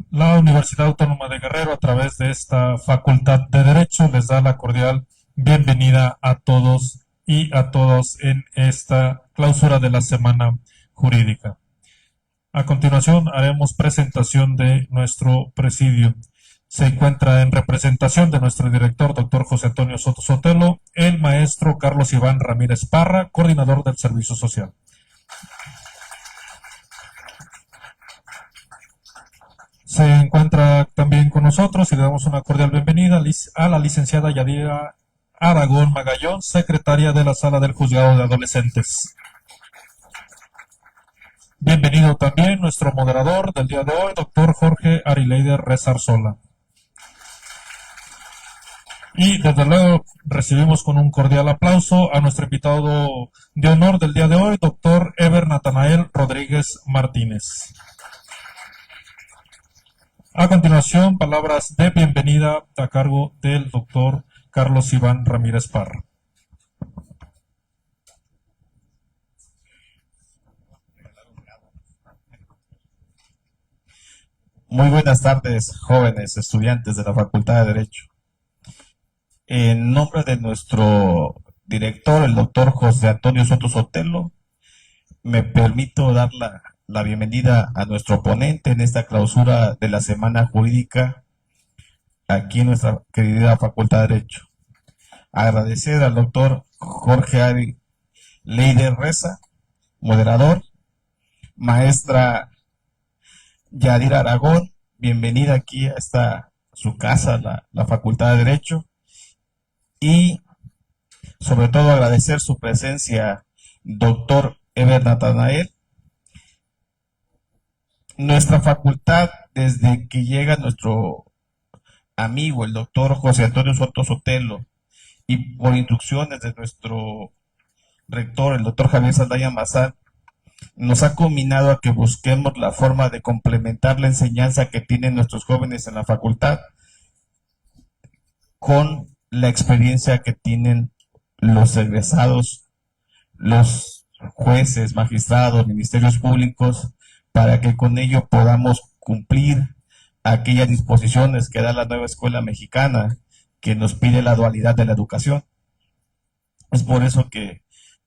La Universidad Autónoma de Guerrero, a través de esta Facultad de Derecho, les da la cordial bienvenida a todos y a todos en esta clausura de la Semana Jurídica. A continuación haremos presentación de nuestro presidio. Se encuentra en representación de nuestro director, doctor José Antonio Soto Sotelo, el maestro Carlos Iván Ramírez Parra, coordinador del Servicio Social. Se encuentra también con nosotros y le damos una cordial bienvenida a la licenciada Yadira Aragón Magallón, secretaria de la Sala del Juzgado de Adolescentes. Bienvenido también nuestro moderador del día de hoy, doctor Jorge Arileider Rezarzola. Y desde luego recibimos con un cordial aplauso a nuestro invitado de honor del día de hoy, doctor Eber Natanael Rodríguez Martínez. A continuación, palabras de bienvenida a cargo del doctor Carlos Iván Ramírez Parra. Muy buenas tardes, jóvenes estudiantes de la Facultad de Derecho. En nombre de nuestro director, el doctor José Antonio Soto Sotelo, me permito dar la bienvenida a nuestro ponente en esta clausura de la Semana Jurídica aquí en nuestra querida Facultad de Derecho. Agradecer al doctor Jorge Ari Leider Reza, moderador, maestra Yadira Aragón, bienvenida aquí a su casa, la Facultad de Derecho, y sobre todo agradecer su presencia, doctor Eber Natanael. Nuestra facultad, desde que llega nuestro amigo, el doctor José Antonio Soto Sotelo, y por instrucciones de nuestro rector, el doctor Javier Saldaya Mazán, nos ha combinado a que busquemos la forma de complementar la enseñanza que tienen nuestros jóvenes en la facultad con la experiencia que tienen los egresados, los jueces, magistrados, ministerios públicos, para que con ello podamos cumplir aquellas disposiciones que da la nueva escuela mexicana que nos pide la dualidad de la educación. Es por eso que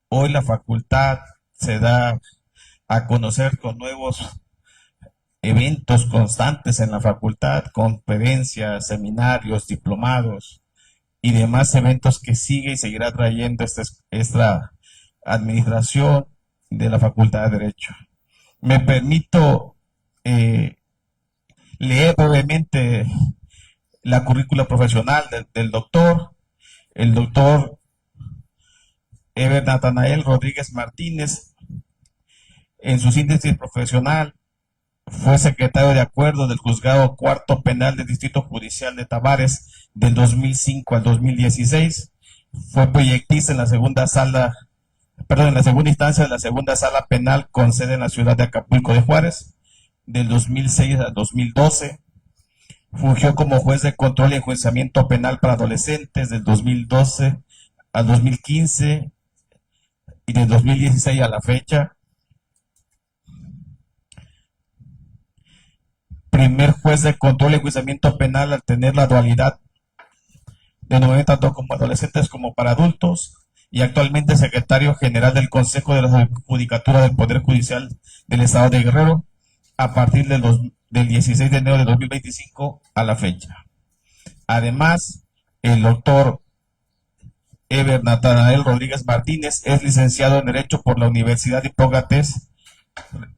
hoy la facultad se da a conocer con nuevos eventos constantes en la facultad, conferencias, seminarios, diplomados y demás eventos que sigue y seguirá trayendo esta administración de la Facultad de Derecho. Me permito leer brevemente la currícula profesional del doctor. El doctor Eber Natanael Rodríguez Martínez, en su síntesis profesional, fue secretario de acuerdo del Juzgado Cuarto Penal del Distrito Judicial de Tavares del 2005 al 2016. Fue proyectista en la segunda instancia de la segunda sala penal con sede en la ciudad de Acapulco de Juárez del 2006 al 2012. Fungió como juez de control y enjuiciamiento penal para adolescentes del 2012 al 2015 y del 2016 a la fecha. Primer juez de control y enjuiciamiento penal al tener la dualidad de nombramiento tanto como adolescentes como para adultos, y actualmente secretario general del Consejo de la Judicatura del Poder Judicial del Estado de Guerrero a partir del 16 de enero de 2025 a la fecha. Además, el doctor Eber Natanael Rodríguez Martínez es licenciado en Derecho por la Universidad Hipócrates,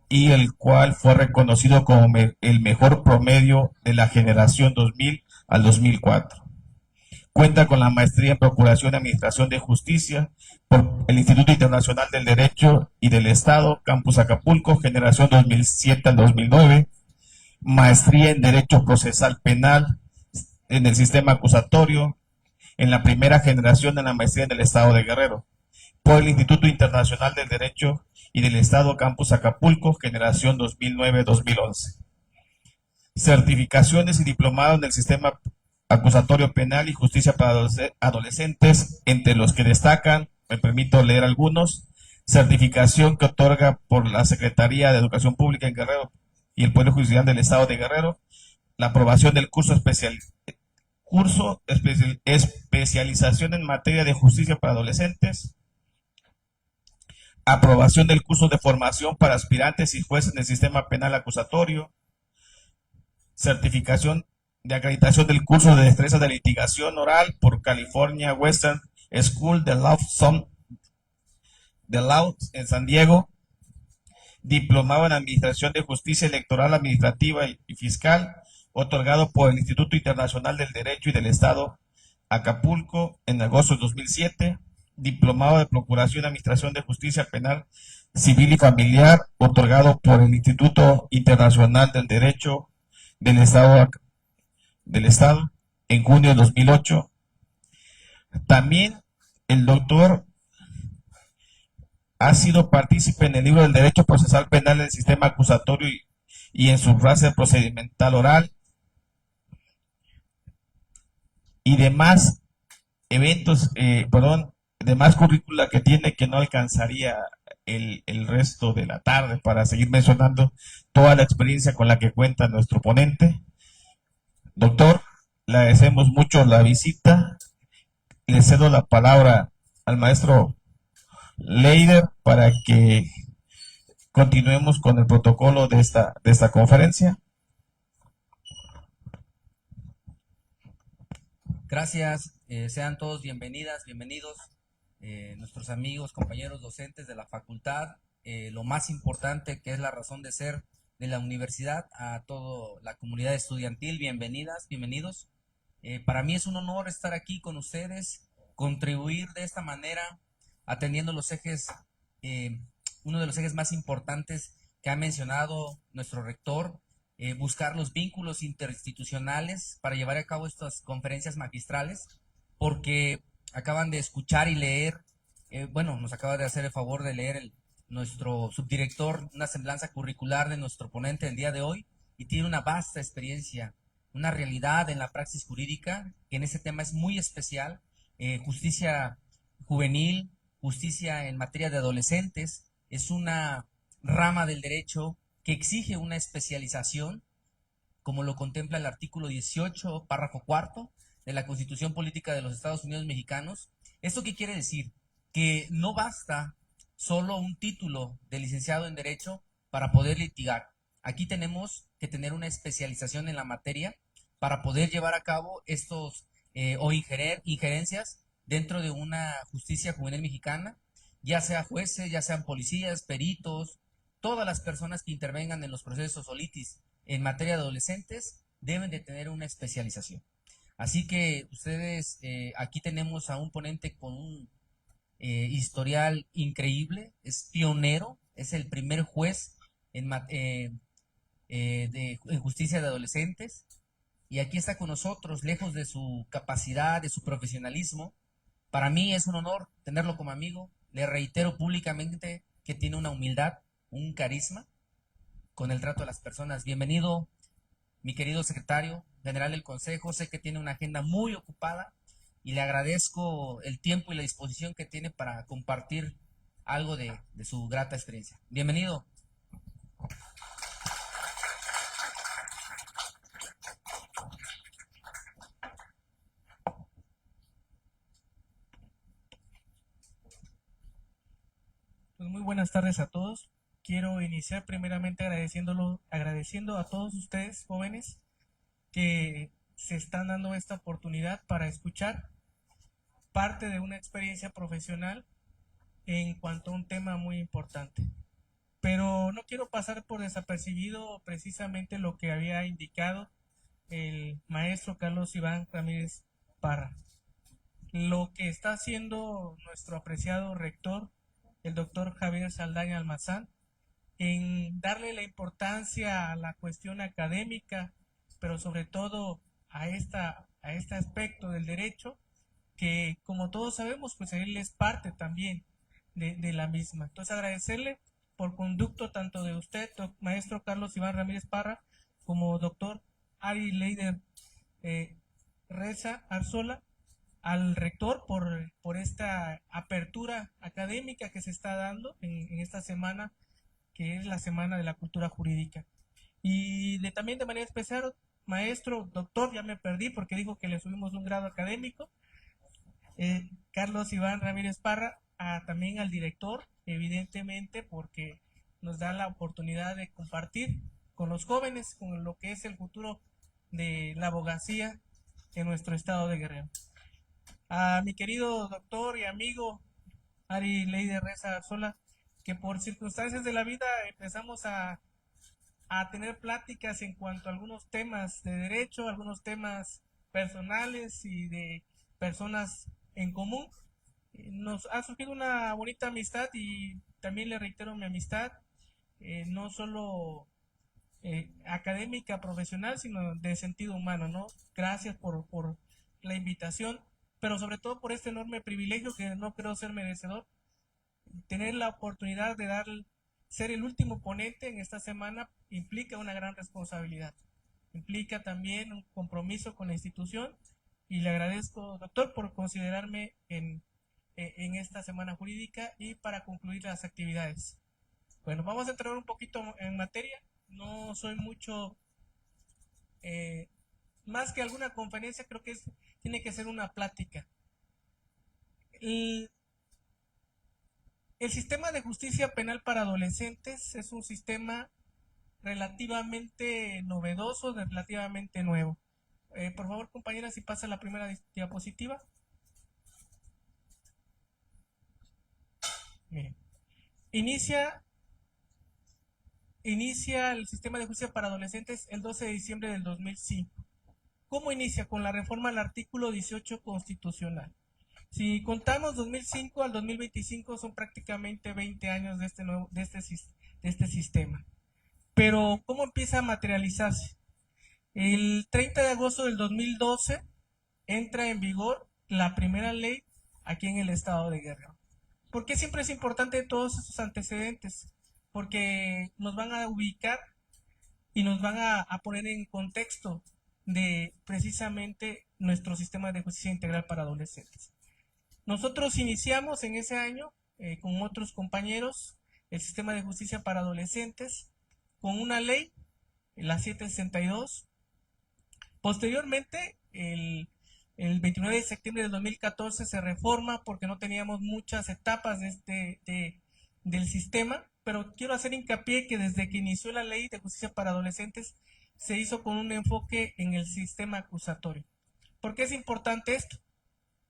y el cual fue reconocido como el mejor promedio de la generación 2000 al 2004. Cuenta con la maestría en Procuración y Administración de Justicia por el Instituto Internacional del Derecho y del Estado, Campus Acapulco, generación 2007 al 2009, maestría en Derecho Procesal Penal en el sistema acusatorio, en la primera generación de la maestría en el Estado de Guerrero, por el Instituto Internacional del Derecho y del Estado Campus Acapulco, generación 2009-2011. Certificaciones y diplomado en el sistema acusatorio penal y justicia para adolescentes, entre los que destacan, me permito leer algunos: certificación que otorga por la Secretaría de Educación Pública en Guerrero y el Poder Judicial del Estado de Guerrero la aprobación del especialización en materia de justicia para adolescentes, aprobación del curso de formación para aspirantes y jueces en el sistema penal acusatorio, certificación de acreditación del curso de destreza de litigación oral por California Western School de Law en San Diego, diplomado en Administración de Justicia Electoral, Administrativa y Fiscal, otorgado por el Instituto Internacional del Derecho y del Estado Acapulco en agosto de 2007, diplomado de Procuración y Administración de Justicia Penal, Civil y Familiar, otorgado por el Instituto Internacional del Derecho del Estado en junio de 2008. También el doctor ha sido partícipe en el libro del Derecho Procesal Penal del Sistema Acusatorio y en su base procedimental oral y demás eventos, demás currícula que tiene, que no alcanzaría el resto de la tarde para seguir mencionando toda la experiencia con la que cuenta nuestro ponente. Doctor, le agradecemos mucho la visita. Le cedo la palabra al maestro Leider para que continuemos con el protocolo de esta conferencia. Gracias, sean todos bienvenidas, bienvenidos, nuestros amigos, compañeros docentes de la facultad, lo más importante que es la razón de ser de la universidad, a toda la comunidad estudiantil, bienvenidas, bienvenidos. Para mí es un honor estar aquí con ustedes, contribuir de esta manera, atendiendo los ejes, uno de los ejes más importantes que ha mencionado nuestro rector, buscar los vínculos interinstitucionales para llevar a cabo estas conferencias magistrales, porque acaban de escuchar y leer, nos acaba de hacer el favor de leer nuestro subdirector una semblanza curricular de nuestro ponente el día de hoy, y tiene una vasta experiencia, una realidad en la praxis jurídica, que en ese tema es muy especial, justicia juvenil, justicia en materia de adolescentes, es una rama del derecho que exige una especialización, como lo contempla el artículo 18, párrafo cuarto de la Constitución Política de los Estados Unidos Mexicanos. ¿Esto qué quiere decir? Que no basta solo un título de licenciado en Derecho para poder litigar. Aquí tenemos que tener una especialización en la materia para poder llevar a cabo estos injerencias dentro de una justicia juvenil mexicana, ya sea jueces, ya sean policías, peritos, todas las personas que intervengan en los procesos o litis en materia de adolescentes deben de tener una especialización. Así que ustedes, aquí tenemos a un ponente con un historial increíble, es pionero, es el primer juez en justicia de adolescentes, y aquí está con nosotros, lejos de su capacidad, de su profesionalismo. Para mí es un honor tenerlo como amigo. Le reitero públicamente que tiene una humildad, un carisma con el trato de las personas. Bienvenido, mi querido secretario general del Consejo. Sé que tiene una agenda muy ocupada y le agradezco el tiempo y la disposición que tiene para compartir algo de su grata experiencia. Bienvenido. Pues muy buenas tardes a todos. Quiero iniciar primeramente agradeciendo a todos ustedes, jóvenes, que se están dando esta oportunidad para escuchar parte de una experiencia profesional en cuanto a un tema muy importante. Pero no quiero pasar por desapercibido precisamente lo que había indicado el maestro Carlos Iván Ramírez Parra. Lo que está haciendo nuestro apreciado rector, el doctor Javier Saldaña Almazán, en darle la importancia a la cuestión académica, pero sobre todo a este aspecto del derecho, que como todos sabemos, pues él es parte también de la misma. Entonces agradecerle por conducto tanto de usted, maestro Carlos Iván Ramírez Parra, como doctor Ari Leider Reza Arzola, al rector por esta apertura académica que se está dando en esta semana, que es la Semana de la Cultura Jurídica. Y también de manera especial maestro, doctor, ya me perdí porque dijo que le subimos un grado académico, Carlos Iván Ramírez Parra, también al director, evidentemente, porque nos da la oportunidad de compartir con los jóvenes, con lo que es el futuro de la abogacía en nuestro estado de Guerrero. A mi querido doctor y amigo Ari Leider Reza Arzola, que por circunstancias de la vida empezamos a tener pláticas en cuanto a algunos temas de derecho, algunos temas personales y de personas en común. Nos ha surgido una bonita amistad y también le reitero mi amistad, no solo académica, profesional, sino de sentido humano, ¿no? Gracias por la invitación, pero sobre todo por este enorme privilegio que no creo ser merecedor, tener la oportunidad de ser el último ponente en esta semana implica una gran responsabilidad, implica también un compromiso con la institución y le agradezco, doctor, por considerarme en esta semana jurídica y para concluir las actividades. Bueno, vamos a entrar un poquito en materia, no soy mucho, más que alguna conferencia, creo que tiene que ser una plática. El sistema de justicia penal para adolescentes es un sistema relativamente novedoso, relativamente nuevo. Por favor, compañera, si pasa la primera diapositiva. Miren, inicia el sistema de justicia para adolescentes el 12 de diciembre del 2005. ¿Cómo inicia? Con la reforma al artículo 18 constitucional. Si contamos 2005 al 2025 son prácticamente 20 años de este sistema. Pero ¿cómo empieza a materializarse? El 30 de agosto del 2012 entra en vigor la primera ley aquí en el estado de Guerrero. ¿Por qué siempre es importante todos esos antecedentes? Porque nos van a ubicar y nos van a poner en contexto de precisamente nuestro sistema de justicia integral para adolescentes. Nosotros iniciamos en ese año con otros compañeros el sistema de justicia para adolescentes con una ley, la 762. Posteriormente, el 29 de septiembre del 2014 se reforma porque no teníamos muchas etapas del sistema, pero quiero hacer hincapié que desde que inició la ley de justicia para adolescentes se hizo con un enfoque en el sistema acusatorio. ¿Por qué es importante esto?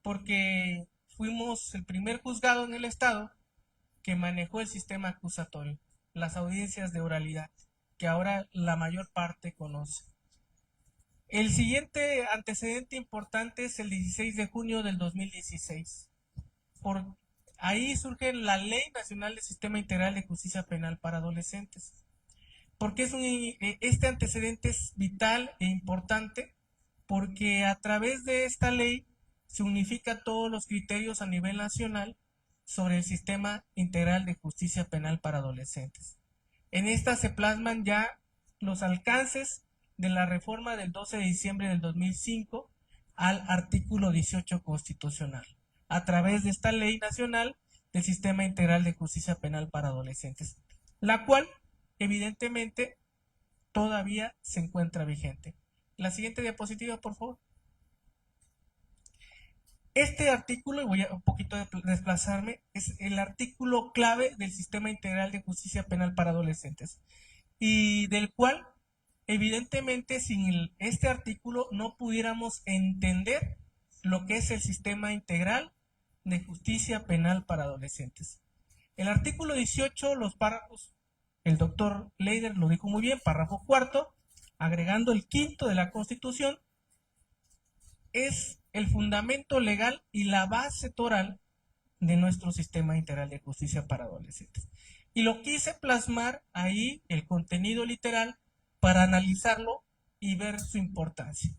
Porque fuimos el primer juzgado en el estado que manejó el sistema acusatorio, las audiencias de oralidad, que ahora la mayor parte conoce. El siguiente antecedente importante es el 16 de junio del 2016. Por ahí surge la Ley Nacional del Sistema Integral de Justicia Penal para Adolescentes. Porque este antecedente es vital e importante porque a través de esta ley se unifica todos los criterios a nivel nacional sobre el Sistema Integral de Justicia Penal para Adolescentes. En esta se plasman ya los alcances de la reforma del 12 de diciembre del 2005 al artículo 18 constitucional, a través de esta ley nacional del Sistema Integral de Justicia Penal para Adolescentes, la cual evidentemente todavía se encuentra vigente. La siguiente diapositiva, por favor. Este artículo, y voy a un poquito desplazarme, es el artículo clave del Sistema Integral de Justicia Penal para Adolescentes y del cual evidentemente sin este artículo no pudiéramos entender lo que es el Sistema Integral de Justicia Penal para Adolescentes. El artículo 18, los párrafos, el doctor Leider lo dijo muy bien, párrafo cuarto, agregando el quinto de la Constitución, es el fundamento legal y la base toral de nuestro Sistema Integral de Justicia para Adolescentes. Y lo quise plasmar ahí, el contenido literal, para analizarlo y ver su importancia.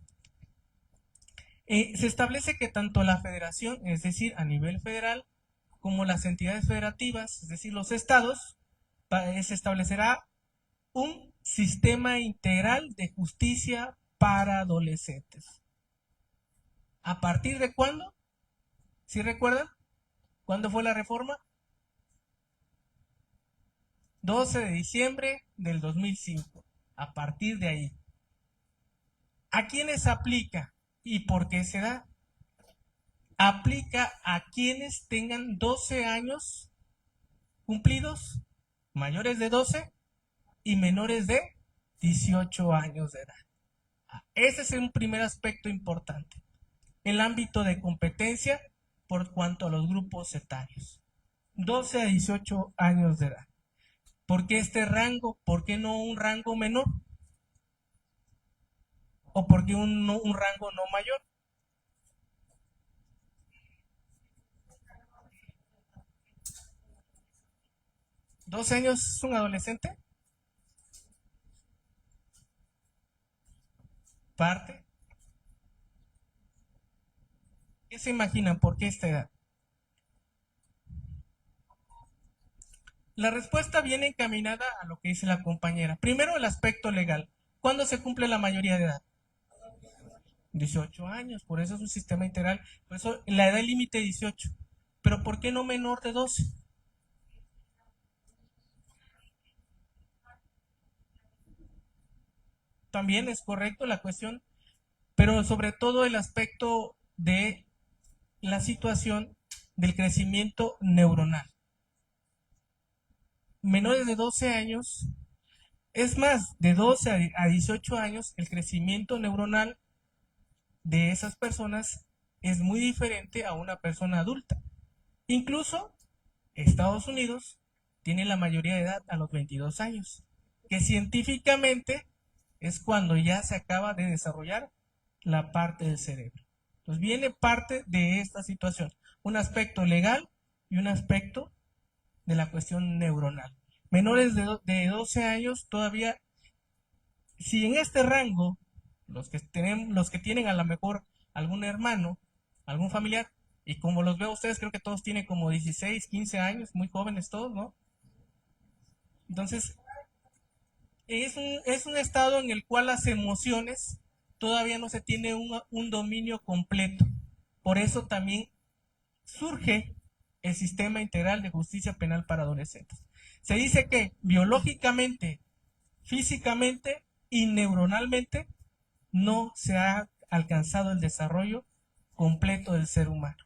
Se establece que tanto la federación, es decir, a nivel federal, como las entidades federativas, es decir, los estados, se establecerá un sistema integral de justicia para adolescentes. ¿A partir de cuándo? ¿Sí recuerdan? ¿Cuándo fue la reforma? 12 de diciembre del 2005. A partir de ahí. ¿A quiénes aplica y por qué se da? Aplica a quienes tengan 12 años cumplidos, mayores de 12 y menores de 18 años de edad. Ese es un primer aspecto importante. El ámbito de competencia por cuanto a los grupos etarios. 12 a 18 años de edad. ¿Por qué este rango? ¿Por qué no un rango menor? ¿O por qué un rango no mayor? ¿12 años es un adolescente? Parte. ¿Qué se imaginan? ¿Por qué esta edad? La respuesta viene encaminada a lo que dice la compañera. Primero, el aspecto legal. ¿Cuándo se cumple la mayoría de edad? 18 años, por eso es un sistema integral. Por eso la edad límite 18. Pero ¿por qué no menor de 12? También es correcto la cuestión, pero sobre todo el aspecto de la situación del crecimiento neuronal. Menores de 12 años, es más, de 12 a 18 años, el crecimiento neuronal de esas personas es muy diferente a una persona adulta. Incluso Estados Unidos tiene la mayoría de edad a los 22 años, que científicamente es cuando ya se acaba de desarrollar la parte del cerebro. Entonces viene parte de esta situación, un aspecto legal y un aspecto de la cuestión neuronal. Menores de 12 años todavía, si en este rango, los que tienen a lo mejor algún hermano, algún familiar, y como los veo a ustedes, creo que todos tienen como 16, 15 años, muy jóvenes todos, ¿no? Entonces, es un estado en el cual las emociones todavía no se tiene un dominio completo. Por eso también surge el sistema integral de justicia penal para adolescentes. Se dice que biológicamente, físicamente y neuronalmente no se ha alcanzado el desarrollo completo del ser humano.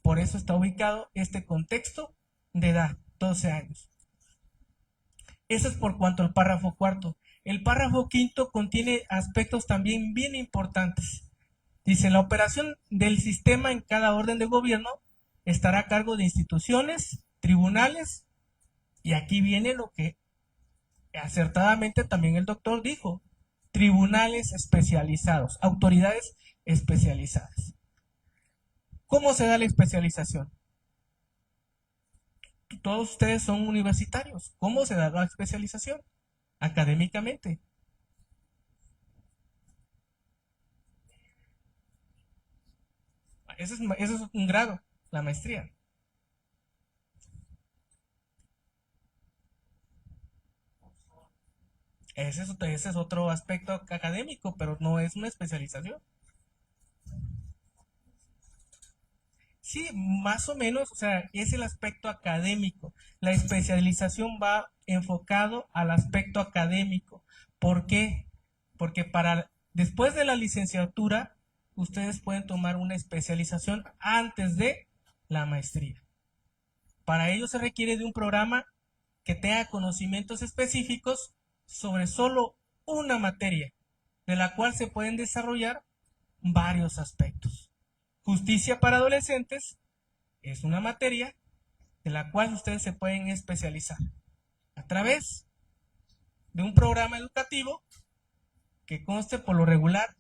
Por eso está ubicado este contexto de edad, 12 años. Eso es por cuanto al párrafo cuarto. El párrafo quinto contiene aspectos también bien importantes. Dice, la operación del sistema en cada orden de gobierno estará a cargo de instituciones, tribunales, y aquí viene lo que acertadamente también el doctor dijo, tribunales especializados, autoridades especializadas. ¿Cómo se da la especialización? Todos ustedes son universitarios. ¿Cómo se da la especialización? Académicamente. Ese es un grado, la maestría. Ese es otro aspecto académico, pero no es una especialización. Sí, más o menos, o sea, es el aspecto académico. La especialización va enfocado al aspecto académico. ¿Por qué? Porque después de la licenciatura, ustedes pueden tomar una especialización antes de la maestría. Para ello se requiere de un programa que tenga conocimientos específicos sobre solo una materia, de la cual se pueden desarrollar varios aspectos. Justicia para adolescentes es una materia de la cual ustedes se pueden especializar a través de un programa educativo que conste por lo regular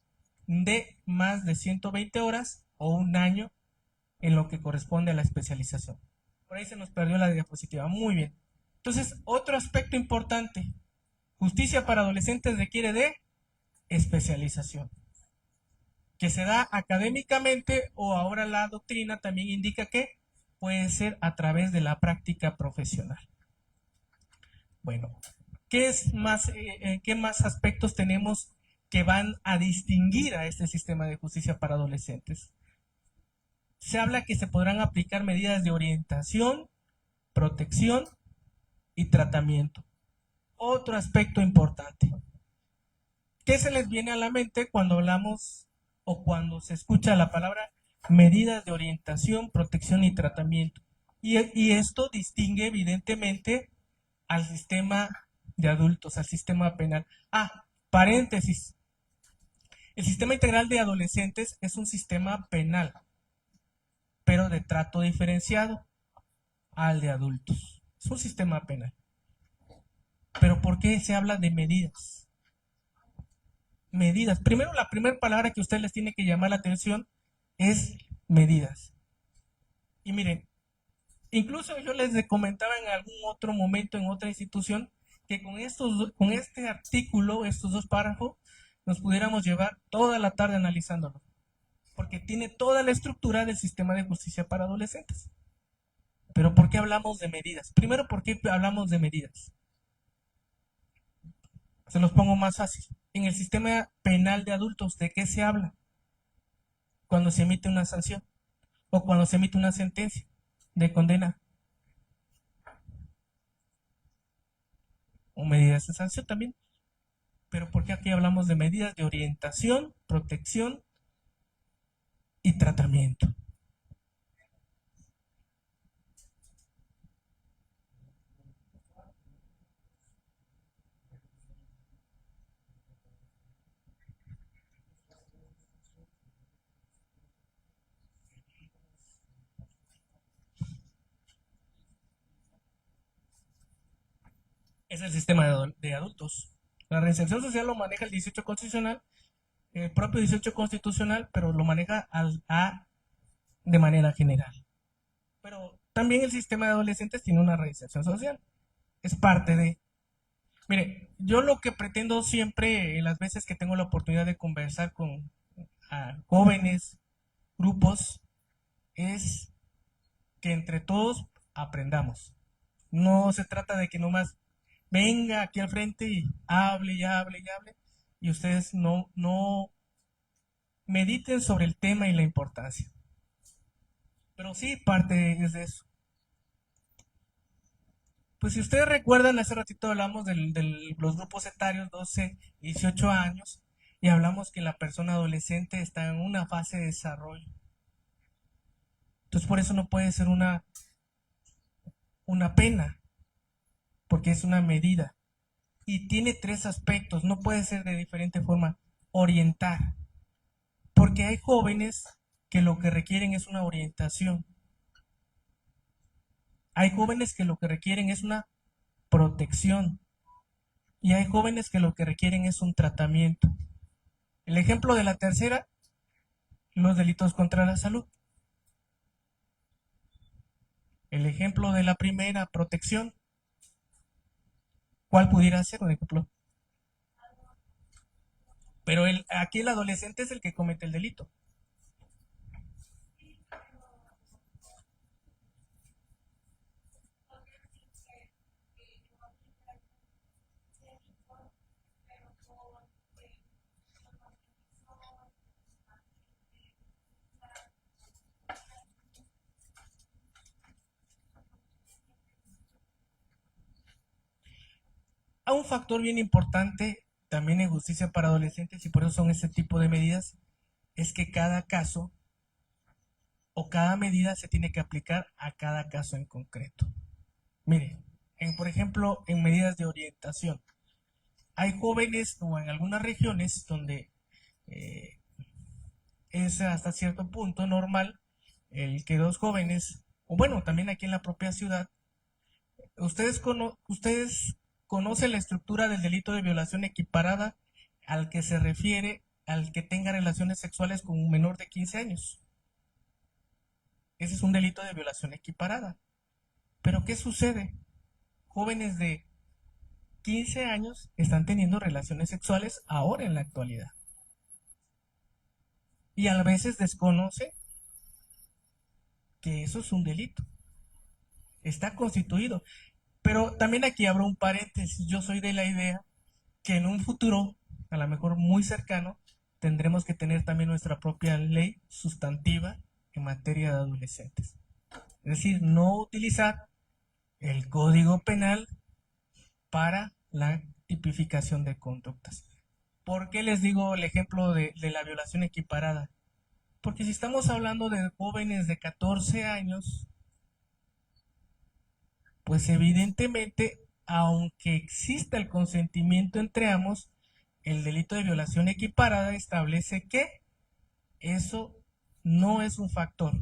de más de 120 horas o un año en lo que corresponde a la especialización. Por ahí se nos perdió la diapositiva. Muy bien. Entonces, otro aspecto importante. Justicia para adolescentes requiere de especialización, que se da académicamente o ahora la doctrina también indica que puede ser a través de la práctica profesional. Bueno, ¿qué más aspectos tenemos que van a distinguir a este sistema de justicia para adolescentes? Se habla que se podrán aplicar medidas de orientación, protección y tratamiento. Otro aspecto importante. ¿Qué se les viene a la mente cuando hablamos o cuando se escucha la palabra medidas de orientación, protección y tratamiento? Y esto distingue evidentemente al sistema de adultos, al sistema penal. Paréntesis. El sistema integral de adolescentes es un sistema penal, pero de trato diferenciado al de adultos. Es un sistema penal. Pero ¿por qué se habla de medidas? Medidas. Primero, la primera palabra que a ustedes les tiene que llamar la atención es medidas. Y miren, incluso yo les comentaba en algún otro momento en otra institución que con este artículo, estos dos párrafos, nos pudiéramos llevar toda la tarde analizándolo, porque tiene toda la estructura del sistema de justicia para adolescentes. Pero ¿por qué hablamos de medidas? Primero, ¿por qué hablamos de medidas? Se los pongo más fácil. En el sistema penal de adultos, ¿de qué se habla? Cuando se emite una sanción o cuando se emite una sentencia de condena o medidas de sanción también. Pero ¿por qué aquí hablamos de medidas de orientación, protección y tratamiento? Es el sistema de adultos. La reinserción social lo maneja el 18 constitucional, el propio 18 constitucional, pero lo maneja de manera general. Pero también el sistema de adolescentes tiene una reinserción social. Es parte de... Mire, yo lo que pretendo siempre, en las veces que tengo la oportunidad de conversar con jóvenes, grupos, es que entre todos aprendamos. No se trata de que nomás venga aquí al frente y hable y hable y hable, y ustedes no mediten sobre el tema y la importancia. Pero sí, parte es de eso. Pues si ustedes recuerdan, hace ratito hablamos de los grupos etarios, 12, 18 años, y hablamos que la persona adolescente está en una fase de desarrollo. Entonces por eso no puede ser una pena, porque es una medida. Y tiene 3 aspectos, no puede ser de diferente forma. Orientar, porque hay jóvenes que lo que requieren es una orientación. Hay jóvenes que lo que requieren es una protección. Y hay jóvenes que lo que requieren es un tratamiento. El ejemplo de la tercera, los delitos contra la salud. El ejemplo de la primera, protección. ¿Cuál pudiera ser un ejemplo? Pero aquí el adolescente es el que comete el delito. A un factor bien importante también en justicia para adolescentes, y por eso son este tipo de medidas, es que cada caso o cada medida se tiene que aplicar a cada caso en concreto. Mire, por ejemplo, en medidas de orientación, hay jóvenes o en algunas regiones donde es hasta cierto punto normal el que 2 jóvenes, o bueno, también aquí en la propia ciudad, ustedes conocen la estructura del delito de violación equiparada al que se refiere al que tenga relaciones sexuales con un menor de 15 años. Ese es un delito de violación equiparada. Pero ¿qué sucede? Jóvenes de 15 años están teniendo relaciones sexuales ahora en la actualidad. Y a veces desconoce que eso es un delito. Está constituido. Pero también aquí abro un paréntesis. Yo soy de la idea que en un futuro, a lo mejor muy cercano, tendremos que tener también nuestra propia ley sustantiva en materia de adolescentes. Es decir, no utilizar el Código Penal para la tipificación de conductas. ¿Por qué les digo el ejemplo de la violación equiparada? Porque si estamos hablando de jóvenes de 14 años, pues evidentemente, aunque exista el consentimiento entre ambos, el delito de violación equiparada establece que eso no es un factor,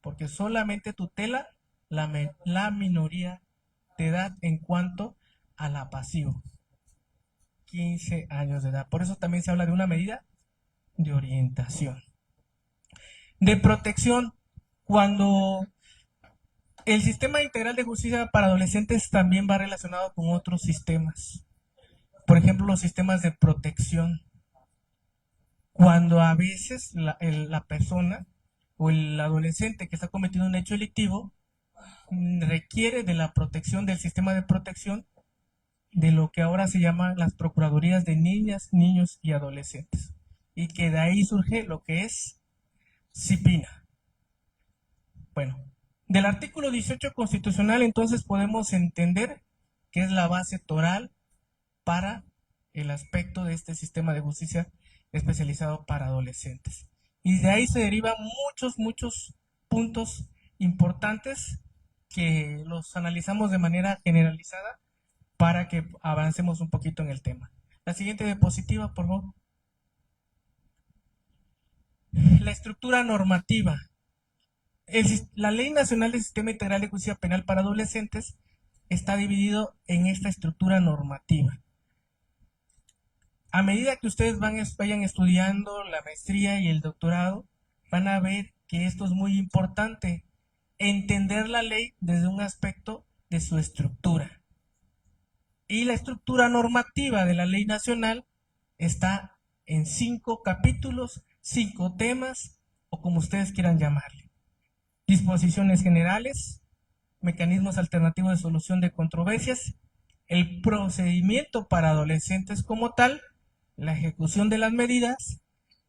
porque solamente tutela la minoría de edad en cuanto a la pasiva, 15 años de edad. Por eso también se habla de una medida de orientación. De protección, cuando el sistema integral de justicia para adolescentes también va relacionado con otros sistemas. Por ejemplo, los sistemas de protección. Cuando a veces la persona o el adolescente que está cometiendo un hecho delictivo requiere de la protección del sistema de protección de lo que ahora se llama las procuradurías de niñas, niños y adolescentes. Y que de ahí surge lo que es CIPINA. Bueno, del artículo 18 constitucional entonces podemos entender que es la base toral para el aspecto de este sistema de justicia especializado para adolescentes. Y de ahí se derivan muchos puntos importantes que los analizamos de manera generalizada para que avancemos un poquito en el tema. La siguiente diapositiva, por favor. La estructura normativa. La Ley Nacional del Sistema Integral de Justicia Penal para Adolescentes está dividido en esta estructura normativa. A medida que ustedes vayan estudiando la maestría y el doctorado, van a ver que esto es muy importante, entender la ley desde un aspecto de su estructura. Y la estructura normativa de la ley nacional está en 5 capítulos, 5 temas, o como ustedes quieran llamarle. Disposiciones generales, mecanismos alternativos de solución de controversias, el procedimiento para adolescentes como tal, la ejecución de las medidas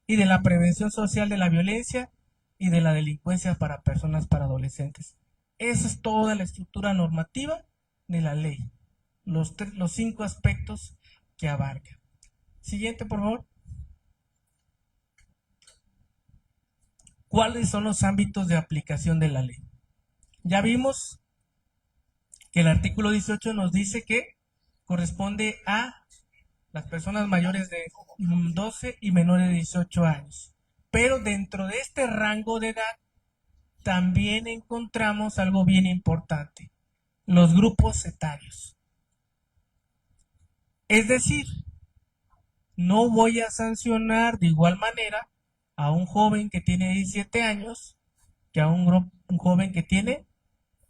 y de la prevención social de la violencia y de la delincuencia para personas para adolescentes. Esa es toda la estructura normativa de la ley, los 5 aspectos que abarca. Siguiente, por favor. ¿Cuáles son los ámbitos de aplicación de la ley? Ya vimos que el artículo 18 nos dice que corresponde a las personas mayores de 12 y menores de 18 años. Pero dentro de este rango de edad también encontramos algo bien importante, los grupos etarios. Es decir, no voy a sancionar de igual manera a un joven que tiene 17 años que a un joven que tiene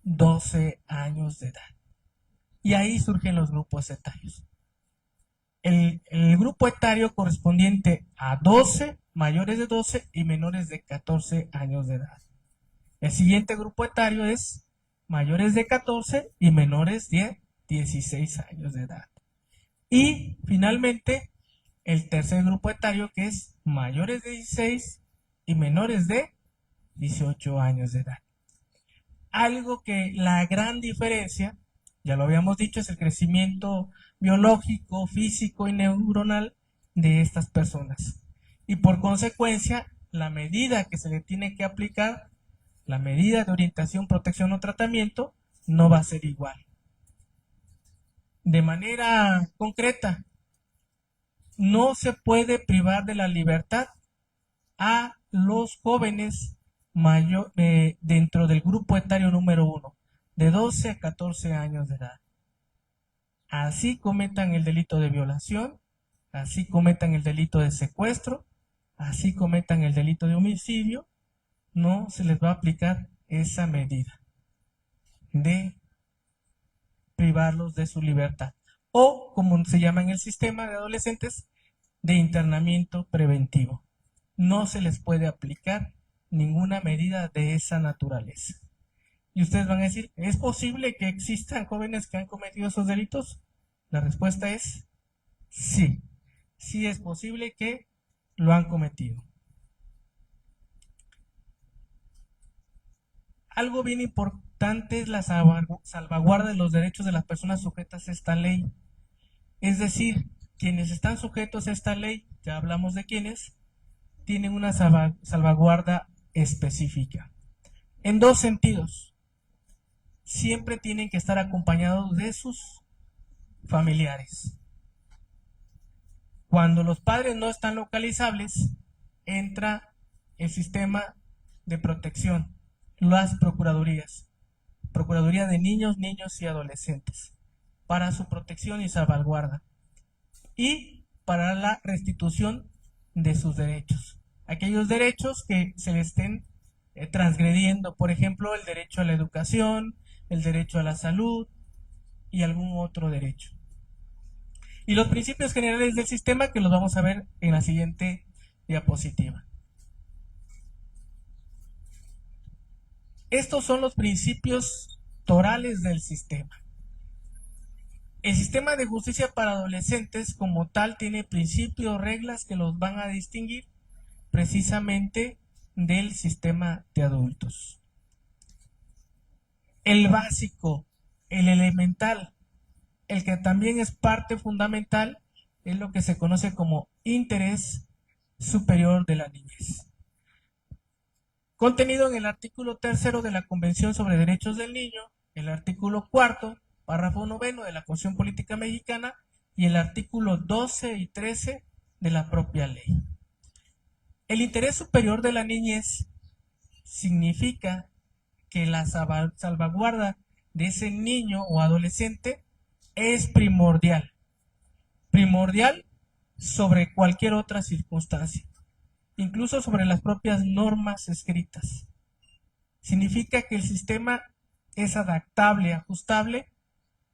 12 años de edad. Y ahí surgen los grupos etarios. El grupo etario correspondiente a 12, mayores de 12 y menores de 14 años de edad. El siguiente grupo etario es mayores de 14 y menores de 16 años de edad. Y finalmente, el tercer grupo etario que es mayores de 16 y menores de 18 años de edad. Algo que la gran diferencia, ya lo habíamos dicho, es el crecimiento biológico, físico y neuronal de estas personas. Y por consecuencia, la medida que se le tiene que aplicar, la medida de orientación, protección o tratamiento, no va a ser igual. De manera concreta, no se puede privar de la libertad a los jóvenes dentro del grupo etario número 1, de 12 a 14 años de edad. Así cometan el delito de violación, así cometan el delito de secuestro, así cometan el delito de homicidio, no se les va a aplicar esa medida de privarlos de su libertad. O, como se llama en el sistema de adolescentes, de internamiento preventivo. No se les puede aplicar ninguna medida de esa naturaleza. Y ustedes van a decir, ¿es posible que existan jóvenes que han cometido esos delitos? La respuesta es sí. Sí es posible que lo han cometido. Algo bien importante es la salvaguarda de los derechos de las personas sujetas a esta ley. Es decir, quienes están sujetos a esta ley, ya hablamos de quiénes, tienen una salvaguarda específica. En dos sentidos. Siempre tienen que estar acompañados de sus familiares. Cuando los padres no están localizables, entra el sistema de protección, las procuradurías, Procuraduría de Niños, Niños y Adolescentes, para su protección y salvaguarda, y para la restitución de sus derechos, aquellos derechos que se le estén transgrediendo, por ejemplo, el derecho a la educación, el derecho a la salud y algún otro derecho. Y los principios generales del sistema, que los vamos a ver en la siguiente diapositiva. Estos son los principios torales del sistema. El sistema de justicia para adolescentes como tal tiene principios, reglas que los van a distinguir precisamente del sistema de adultos. El básico, el elemental, el que también es parte fundamental, es lo que se conoce como interés superior de la niñez. Contenido en el artículo 3 de la Convención sobre Derechos del Niño, el artículo 4, párrafo 9 de la Constitución Política Mexicana y el artículo 12 y 13 de la propia ley. El interés superior de la niñez significa que la salvaguarda de ese niño o adolescente es primordial. Primordial sobre cualquier otra circunstancia, incluso sobre las propias normas escritas. Significa que el sistema es adaptable, ajustable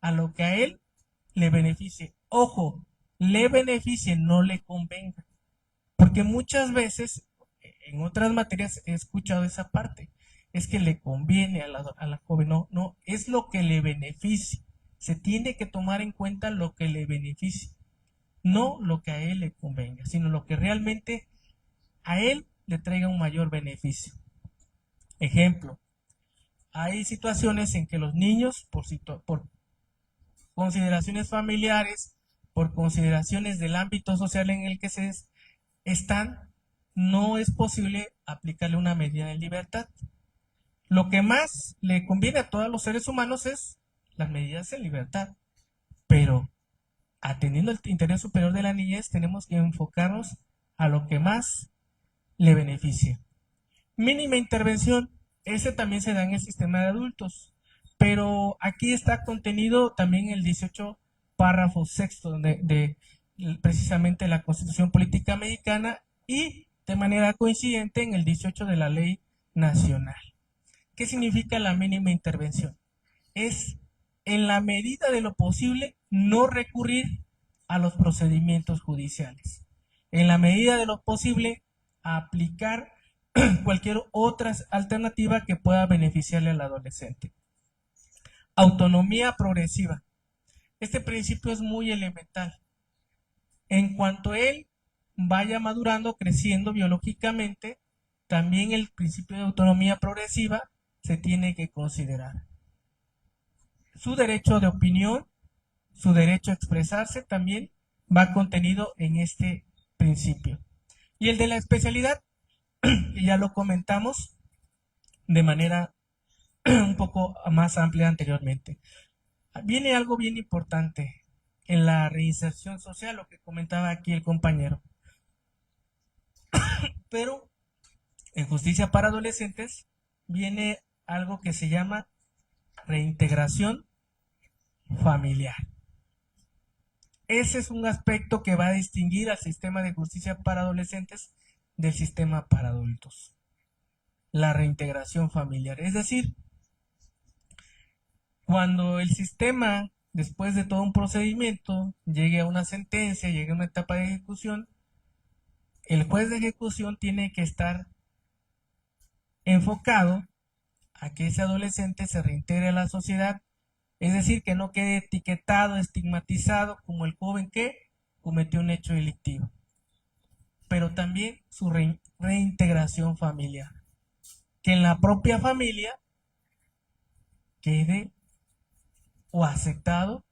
a lo que a él le beneficie. Ojo, le beneficie, no le convenga. Porque muchas veces, en otras materias he escuchado esa parte, es que le conviene a la joven. No, es lo que le beneficie. Se tiene que tomar en cuenta lo que le beneficie, no lo que a él le convenga, sino lo que realmente a él le traiga un mayor beneficio. Ejemplo, hay situaciones en que los niños, por consideraciones familiares, por consideraciones del ámbito social en el que se están, no es posible aplicarle una medida de libertad. Lo que más le conviene a todos los seres humanos es las medidas de libertad, pero atendiendo el interés superior de la niñez tenemos que enfocarnos a lo que más le beneficie. Mínima intervención, ese también se da en el sistema de adultos, pero aquí está contenido también el 18 párrafo 6 de precisamente la Constitución Política Mexicana y de manera coincidente en el 18 de la Ley Nacional. ¿Qué significa la mínima intervención? Es, en la medida de lo posible, no recurrir a los procedimientos judiciales. En la medida de lo posible, aplicar cualquier otra alternativa que pueda beneficiarle al adolescente. Autonomía progresiva. Este principio es muy elemental. En cuanto él vaya madurando, creciendo biológicamente, también el principio de autonomía progresiva se tiene que considerar. Su derecho de opinión, su derecho a expresarse también va contenido en este principio. Y el de la especialidad, que ya lo comentamos de manera un poco más amplia anteriormente. Viene algo bien importante en la reinserción social, lo que comentaba aquí el compañero. Pero en justicia para adolescentes viene algo que se llama reintegración familiar. Ese es un aspecto que va a distinguir al sistema de justicia para adolescentes del sistema para adultos. La reintegración familiar. Es decir, cuando el sistema, después de todo un procedimiento, llegue a una sentencia, llegue a una etapa de ejecución, el juez de ejecución tiene que estar enfocado a que ese adolescente se reintegre a la sociedad, es decir, que no quede etiquetado, estigmatizado como el joven que cometió un hecho delictivo, pero también su reintegración familiar, que en la propia familia quede o aceptado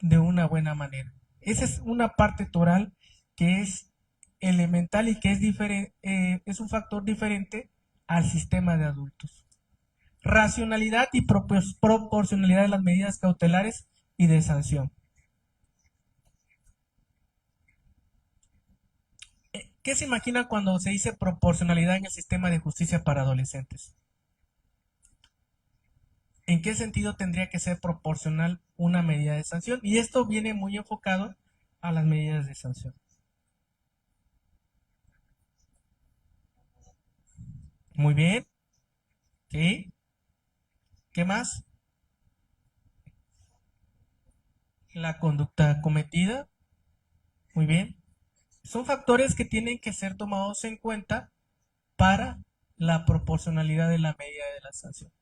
de una buena manera. Esa es una parte toral que es elemental y que es es un factor diferente al sistema de adultos. Racionalidad y proporcionalidad de las medidas cautelares y de sanción. ¿Qué se imagina cuando se dice proporcionalidad en el sistema de justicia para adolescentes? ¿En qué sentido tendría que ser proporcional una medida de sanción? Y esto viene muy enfocado a las medidas de sanción. Muy bien. ¿Sí? ¿Qué más? La conducta cometida. Muy bien. Son factores que tienen que ser tomados en cuenta para la proporcionalidad de la medida de la sanción.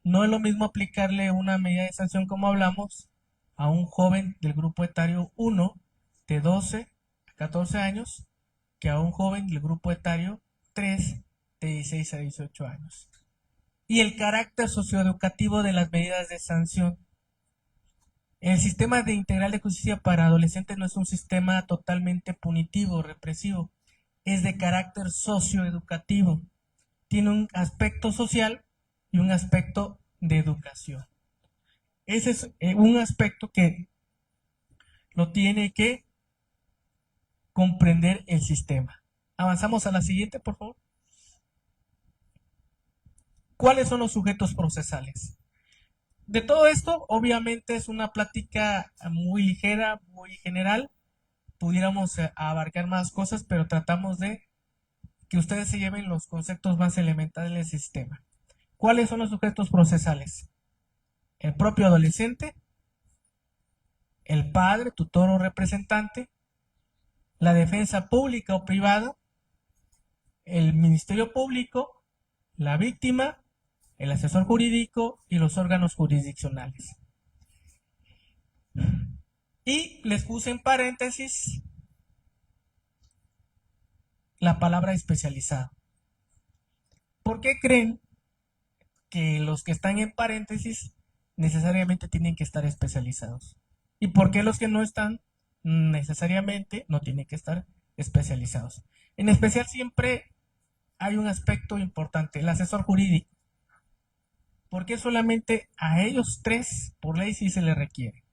No es lo mismo aplicarle una medida de sanción, como hablamos, a un joven del grupo etario 1 de 12 a 14 años que a un joven del grupo etario 3 de 16 a 18 años. Y el carácter socioeducativo de las medidas de sanción. El sistema de integral de justicia para adolescentes no es un sistema totalmente punitivo, represivo. Es de carácter socioeducativo. Tiene un aspecto social y un aspecto de educación. Ese es un aspecto que lo tiene que comprender el sistema. Avanzamos a la siguiente, por favor. ¿Cuáles son los sujetos procesales? De todo esto, obviamente es una plática muy ligera, muy general. Pudiéramos abarcar más cosas, pero tratamos de que ustedes se lleven los conceptos más elementales del sistema. ¿Cuáles son los sujetos procesales? El propio adolescente, el padre, tutor o representante, la defensa pública o privada, el ministerio público, la víctima, el asesor jurídico y los órganos jurisdiccionales. Y les puse en paréntesis la palabra especializado. ¿Por qué creen que los que están en paréntesis necesariamente tienen que estar especializados? ¿Y por qué los que no están necesariamente no tienen que estar especializados? En especial siempre hay un aspecto importante, el asesor jurídico. ¿Por qué solamente a ellos tres por ley sí se les requiere?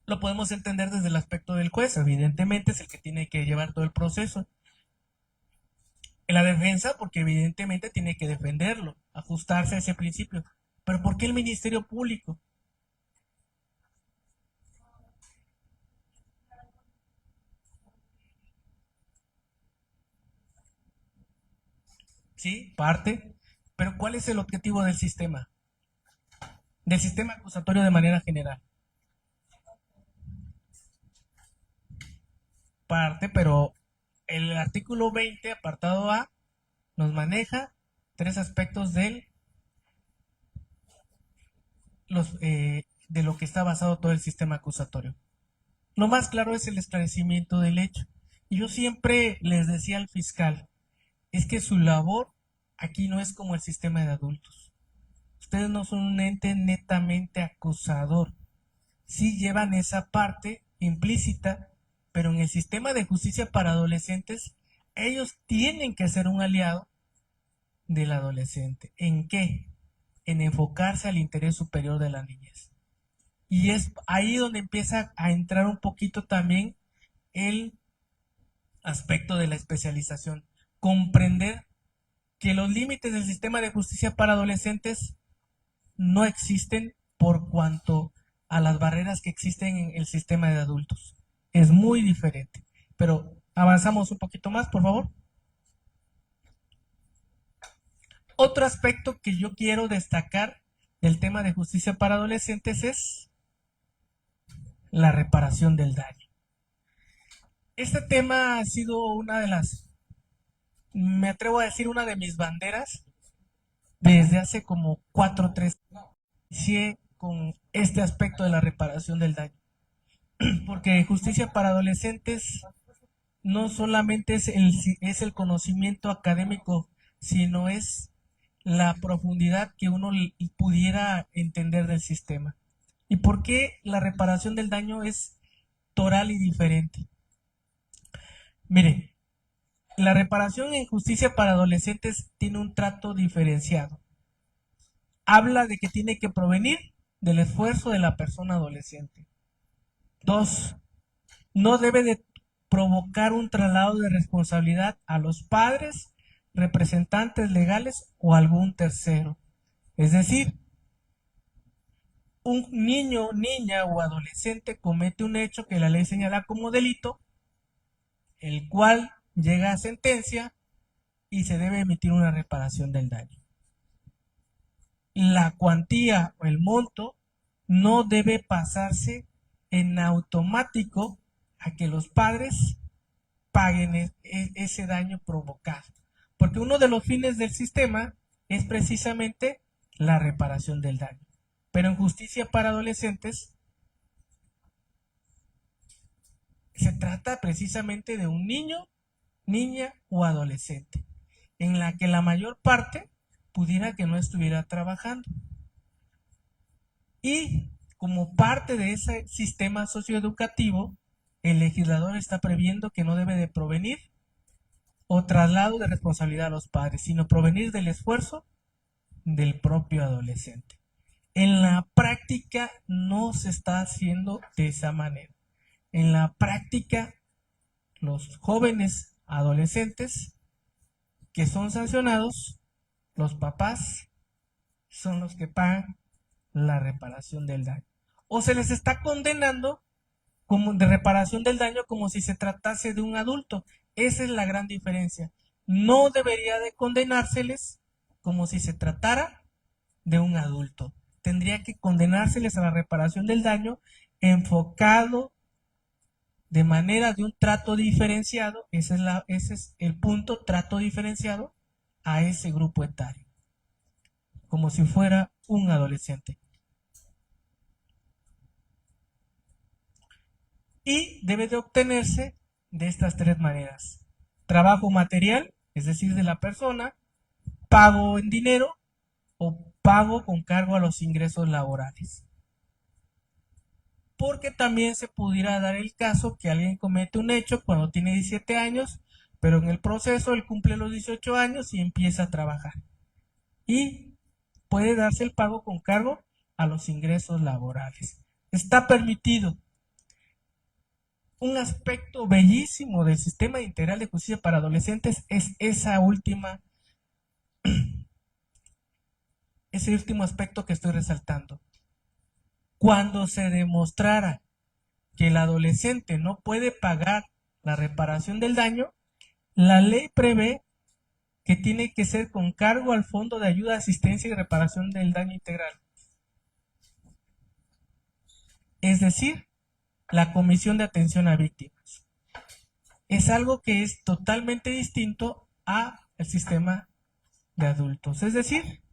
Lo podemos entender desde el aspecto del juez, evidentemente es el que tiene que llevar todo el proceso. En la defensa, porque evidentemente tiene que defenderlo, ajustarse a ese principio. Pero ¿por qué el Ministerio Público? Sí, parte. Pero ¿cuál es el objetivo del sistema? Del sistema acusatorio de manera general. Parte, pero el artículo 20, apartado A, nos maneja tres aspectos de lo que está basado todo el sistema acusatorio. Lo más claro es el esclarecimiento del hecho. Y yo siempre les decía al fiscal, es que su labor aquí no es como el sistema de adultos. Ustedes no son un ente netamente acusador. Sí llevan esa parte implícita, pero en el sistema de justicia para adolescentes, ellos tienen que ser un aliado del adolescente. ¿En qué? En enfocarse al interés superior de la niñez. Y es ahí donde empieza a entrar un poquito también el aspecto de la especialización. Comprender que los límites del sistema de justicia para adolescentes no existen por cuanto a las barreras que existen en el sistema de adultos. Es muy diferente. Pero avanzamos un poquito más, por favor. Otro aspecto que yo quiero destacar del tema de justicia para adolescentes es la reparación del daño. Este tema ha sido una de las, me atrevo a decir, una de mis banderas desde hace como 4 o 3 años. Inicié con este aspecto de la reparación del daño. Porque justicia para adolescentes no solamente es el conocimiento académico, sino es la profundidad que uno pudiera entender del sistema. ¿Y por qué la reparación del daño es toral y diferente? Mire, la reparación en justicia para adolescentes tiene un trato diferenciado. Habla de que tiene que provenir del esfuerzo de la persona adolescente. 2. No debe de provocar un traslado de responsabilidad a los padres, representantes legales o algún tercero. Es decir, un niño, niña o adolescente comete un hecho que la ley señala como delito, el cual llega a sentencia y se debe emitir una reparación del daño. La cuantía o el monto no debe pasarse en automático a que los padres paguen ese daño provocado, porque uno de los fines del sistema es precisamente la reparación del daño. Pero en justicia para adolescentes se trata precisamente de un niño, niña o adolescente, en la que la mayor parte pudiera que no estuviera trabajando. Y como parte de ese sistema socioeducativo, el legislador está previendo que no debe de provenir o traslado de responsabilidad a los padres, sino provenir del esfuerzo del propio adolescente. En la práctica no se está haciendo de esa manera. En la práctica, los jóvenes adolescentes que son sancionados, los papás son los que pagan la reparación del daño. O se les está condenando como de reparación del daño como si se tratase de un adulto. Esa es la gran diferencia. No debería de condenárseles como si se tratara de un adulto. Tendría que condenárseles a la reparación del daño enfocado de manera de un trato diferenciado. Ese es el punto, trato diferenciado a ese grupo etario, como si fuera un adolescente. Y debe de obtenerse de estas tres maneras: trabajo material, es decir, de la persona, pago en dinero o pago con cargo a los ingresos laborales. Porque también se pudiera dar el caso que alguien comete un hecho cuando tiene 17 años, pero en el proceso él cumple los 18 años y empieza a trabajar. Y puede darse el pago con cargo a los ingresos laborales. Está permitido. Un aspecto bellísimo del sistema integral de justicia para adolescentes es ese último aspecto que estoy resaltando. Cuando se demostrara que el adolescente no puede pagar la reparación del daño, la ley prevé que tiene que ser con cargo al Fondo de Ayuda, Asistencia y Reparación del Daño Integral. Es decir, la Comisión de Atención a Víctimas. Es algo que es totalmente distinto al sistema de adultos. Es decir,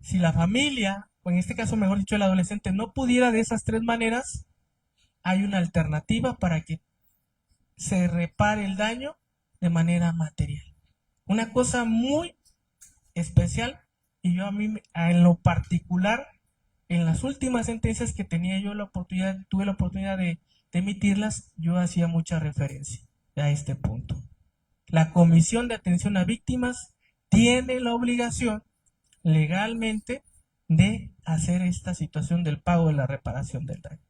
si la familia, o en este caso mejor dicho el adolescente, no pudiera de esas tres maneras, hay una alternativa para que se repare el daño de manera material. Una cosa muy especial, y yo en lo particular, en las últimas sentencias que tuve la oportunidad de emitirlas, yo hacía mucha referencia a este punto. La Comisión de Atención a Víctimas tiene la obligación legalmente de hacer esta situación del pago de la reparación del daño.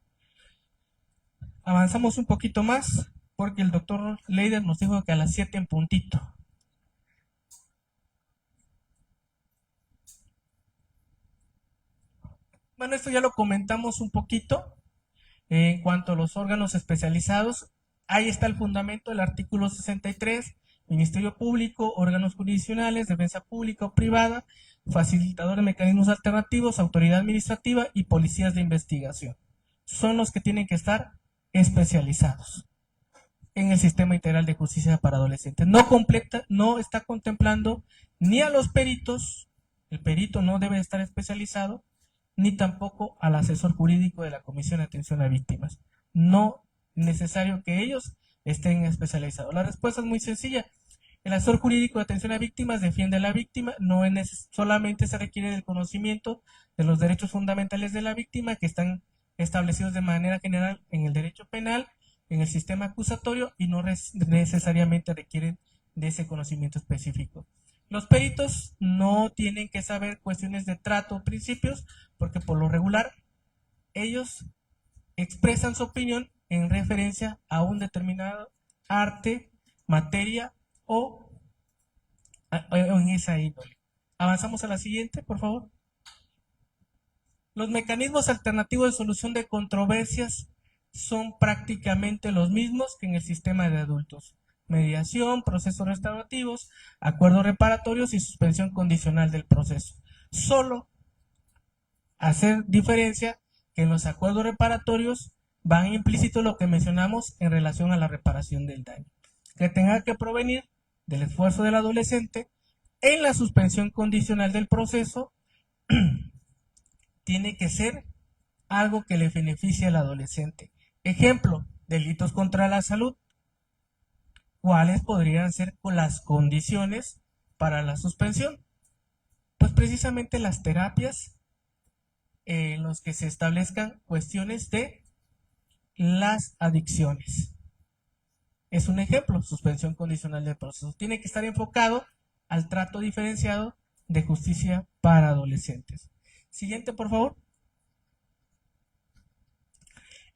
Avanzamos un poquito más porque el doctor Leider nos dijo que a las 7 en puntito. Bueno, esto ya lo comentamos un poquito en cuanto a los órganos especializados. Ahí está el fundamento del artículo 63, Ministerio Público, órganos jurisdiccionales, defensa pública o privada, facilitador de mecanismos alternativos, autoridad administrativa y policías de investigación. Son los que tienen que estar especializados en el sistema integral de justicia para adolescentes. No está contemplando ni a los peritos, el perito no debe estar especializado, ni tampoco al asesor jurídico de la Comisión de Atención a Víctimas. No es necesario que ellos estén especializados. La respuesta es muy sencilla. El asesor jurídico de atención a víctimas defiende a la víctima, no es solamente se requiere del conocimiento de los derechos fundamentales de la víctima que están establecidos de manera general en el derecho penal, en el sistema acusatorio y no necesariamente requieren de ese conocimiento específico. Los peritos no tienen que saber cuestiones de trato o principios porque por lo regular ellos expresan su opinión en referencia a un determinado arte, materia o en esa índole. Avanzamos a la siguiente, por favor. Los mecanismos alternativos de solución de controversias son prácticamente los mismos que en el sistema de adultos. Mediación, procesos restaurativos, acuerdos reparatorios y suspensión condicional del proceso. Solo hacer diferencia que en los acuerdos reparatorios van implícito lo que mencionamos en relación a la reparación del daño, que tenga que provenir del esfuerzo del adolescente. En la suspensión condicional del proceso tiene que ser algo que le beneficie al adolescente. Ejemplo, delitos contra la salud. ¿Cuáles podrían ser las condiciones para la suspensión? Pues precisamente las terapias en los que se establezcan cuestiones de las adicciones. Es un ejemplo, suspensión condicional del proceso. Tiene que estar enfocado al trato diferenciado de justicia para adolescentes. Siguiente, por favor.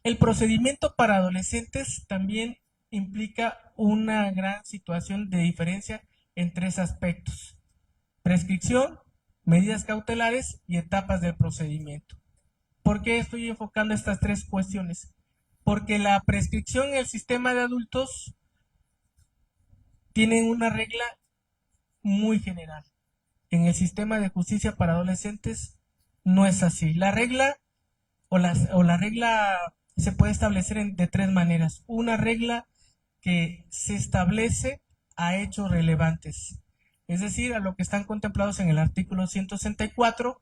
El procedimiento para adolescentes también implica una gran situación de diferencia en tres aspectos: prescripción, medidas cautelares y etapas del procedimiento. ¿Por qué estoy enfocando estas tres cuestiones? Porque la prescripción en el sistema de adultos tiene una regla muy general. En el sistema de justicia para adolescentes no es así. La regla o la regla se puede establecer de tres maneras. Una regla que se establece a hechos relevantes, es decir, a lo que están contemplados en el artículo 164,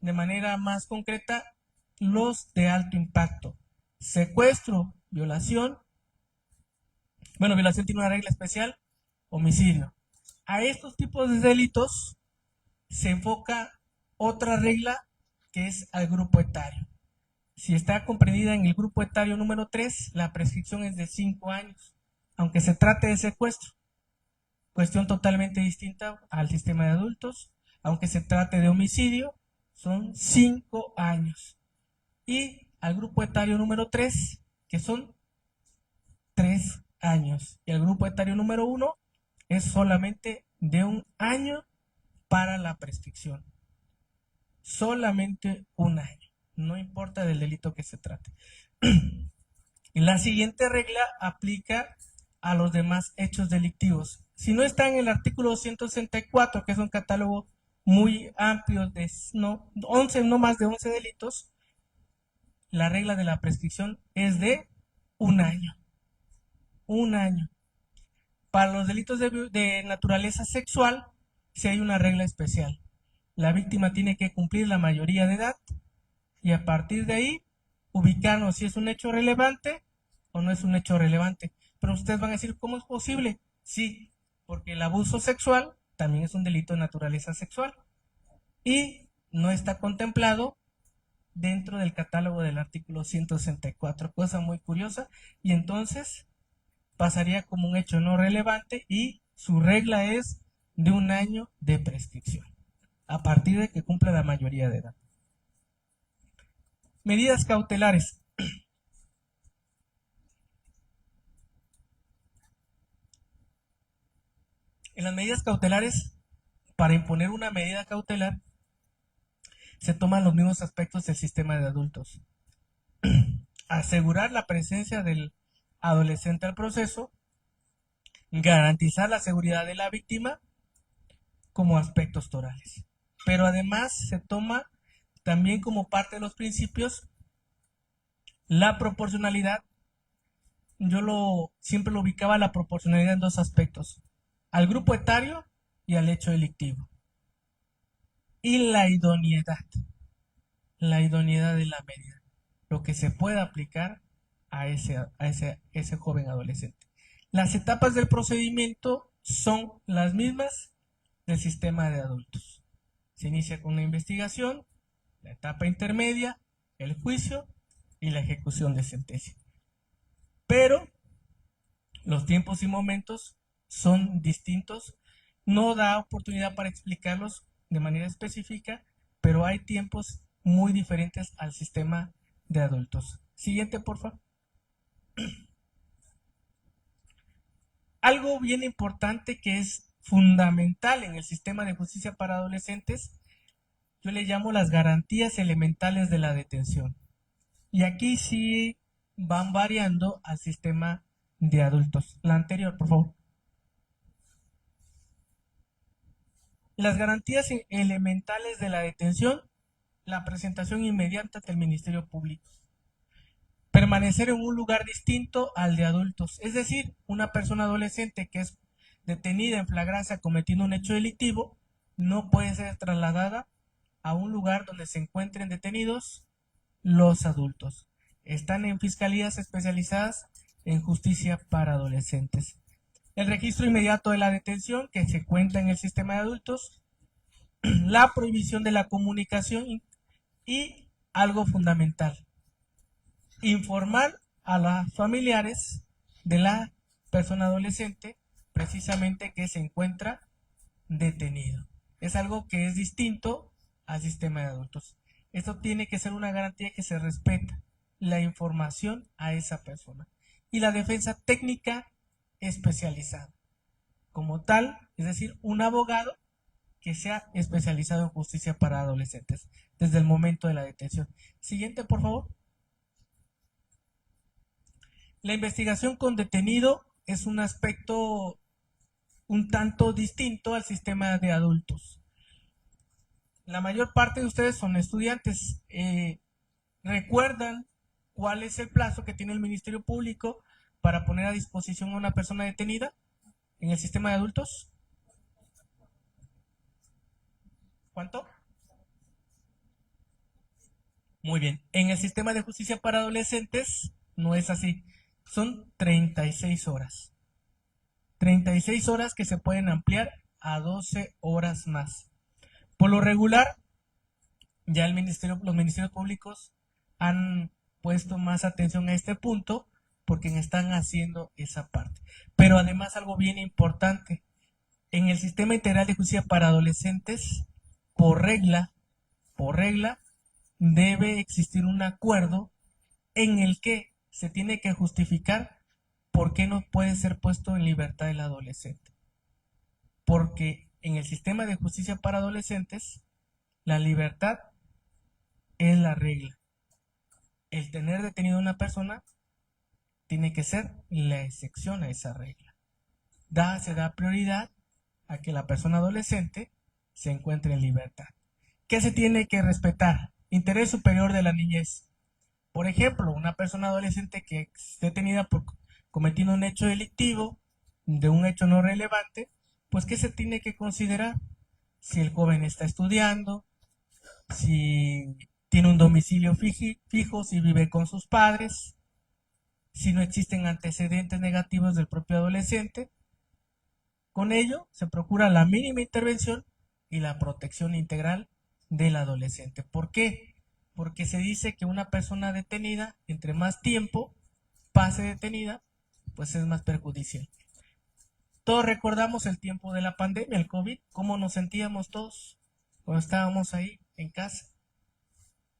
de manera más concreta, los de alto impacto. Secuestro, violación, violación tiene una regla especial, homicidio. A estos tipos de delitos se enfoca otra regla que es al grupo etario. Si está comprendida en el grupo etario número 3, la prescripción es de 5 años, aunque se trate de secuestro. Cuestión totalmente distinta al sistema de adultos. Aunque se trate de homicidio, son 5 años. Y al grupo etario número 3, que son 3 años. Y el grupo etario número 1 es solamente de 1 año para la prescripción. Solamente 1 año. No importa del delito que se trate. La siguiente regla aplica a los demás hechos delictivos. Si no está en el artículo 164, que es un catálogo muy amplio de no más de 11 delitos, la regla de la prescripción es de 1 año. 1 año. Para los delitos de naturaleza sexual, sí hay una regla especial. La víctima tiene que cumplir la mayoría de edad y a partir de ahí ubicarnos si es un hecho relevante o no es un hecho relevante. Pero ustedes van a decir, ¿cómo es posible? Sí, porque el abuso sexual también es un delito de naturaleza sexual y no está contemplado dentro del catálogo del artículo 164, cosa muy curiosa, y entonces pasaría como un hecho no relevante y su regla es de 1 año de prescripción, a partir de que cumpla la mayoría de edad. Medidas cautelares. En las medidas cautelares, para imponer una medida cautelar, se toman los mismos aspectos del sistema de adultos. Asegurar la presencia del adolescente al proceso, garantizar la seguridad de la víctima como aspectos torales. Pero además se toma también como parte de los principios la proporcionalidad. Yo siempre lo ubicaba la proporcionalidad en 2 aspectos: al grupo etario y al hecho delictivo. Y la idoneidad de la medida, lo que se puede aplicar a ese joven adolescente. Las etapas del procedimiento son las mismas del sistema de adultos. Se inicia con una investigación, la etapa intermedia, el juicio y la ejecución de sentencia. Pero los tiempos y momentos son distintos. No da oportunidad para explicarlos de manera específica, pero hay tiempos muy diferentes al sistema de adultos. Siguiente, por favor. Algo bien importante que es fundamental en el sistema de justicia para adolescentes, yo le llamo las garantías elementales de la detención. Y aquí sí van variando al sistema de adultos. La anterior, por favor. Las garantías elementales de la detención, la presentación inmediata ante el Ministerio Público. Permanecer en un lugar distinto al de adultos. Es decir, una persona adolescente que es detenida en flagrancia cometiendo un hecho delictivo no puede ser trasladada a un lugar donde se encuentren detenidos los adultos. Están en fiscalías especializadas en justicia para adolescentes. El registro inmediato de la detención que se cuenta en el sistema de adultos, la prohibición de la comunicación y algo fundamental, informar a los familiares de la persona adolescente precisamente que se encuentra detenido. Es algo que es distinto al sistema de adultos. Esto tiene que ser una garantía que se respeta la información a esa persona. Y la defensa técnica especializada. Como tal, es decir, un abogado que sea especializado en justicia para adolescentes desde el momento de la detención. Siguiente, por favor. La investigación con detenido es un aspecto un tanto distinto al sistema de adultos. La mayor parte de ustedes son estudiantes. ¿Recuerdan cuál es el plazo que tiene el Ministerio Público para poner a disposición a una persona detenida en el sistema de adultos? ¿Cuánto? Muy bien. En el sistema de justicia para adolescentes no es así. Son 36 horas. 36 horas que se pueden ampliar a 12 horas más. Por lo regular, ya los ministerios públicos han puesto más atención a este punto porque están haciendo esa parte. Pero además algo bien importante, en el sistema integral de justicia para adolescentes, por regla, debe existir un acuerdo en el que se tiene que justificar por qué no puede ser puesto en libertad el adolescente. Porque en el sistema de justicia para adolescentes, la libertad es la regla. El tener detenido a una persona tiene que ser la excepción a esa regla. Se da prioridad a que la persona adolescente se encuentre en libertad. ¿Qué se tiene que respetar? Interés superior de la niñez. Por ejemplo, una persona adolescente que es detenida por cometiendo un hecho delictivo, de un hecho no relevante, pues ¿qué se tiene que considerar? Si el joven está estudiando, si tiene un domicilio fijo, si vive con sus padres, si no existen antecedentes negativos del propio adolescente. Con ello se procura la mínima intervención y la protección integral del adolescente. ¿Por qué? Porque se dice que una persona detenida, entre más tiempo pase detenida, pues es más perjudicial. Todos recordamos el tiempo de la pandemia, el COVID, cómo nos sentíamos todos cuando estábamos ahí en casa.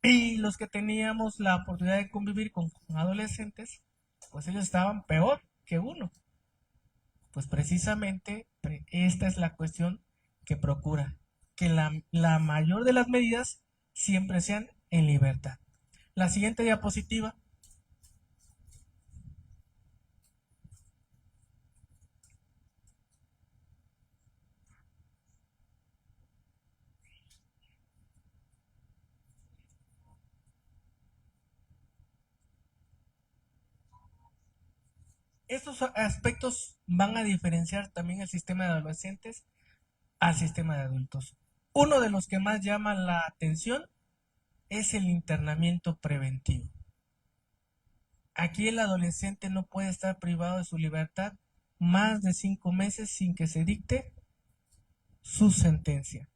Y los que teníamos la oportunidad de convivir con adolescentes, pues ellos estaban peor que uno. Pues precisamente esta es la cuestión que procura, que la mayor de las medidas siempre sean en libertad. La siguiente diapositiva. Estos aspectos van a diferenciar también el sistema de adolescentes al sistema de adultos. Uno de los que más llama la atención es el internamiento preventivo. Aquí el adolescente no puede estar privado de su libertad más de 5 meses sin que se dicte su sentencia.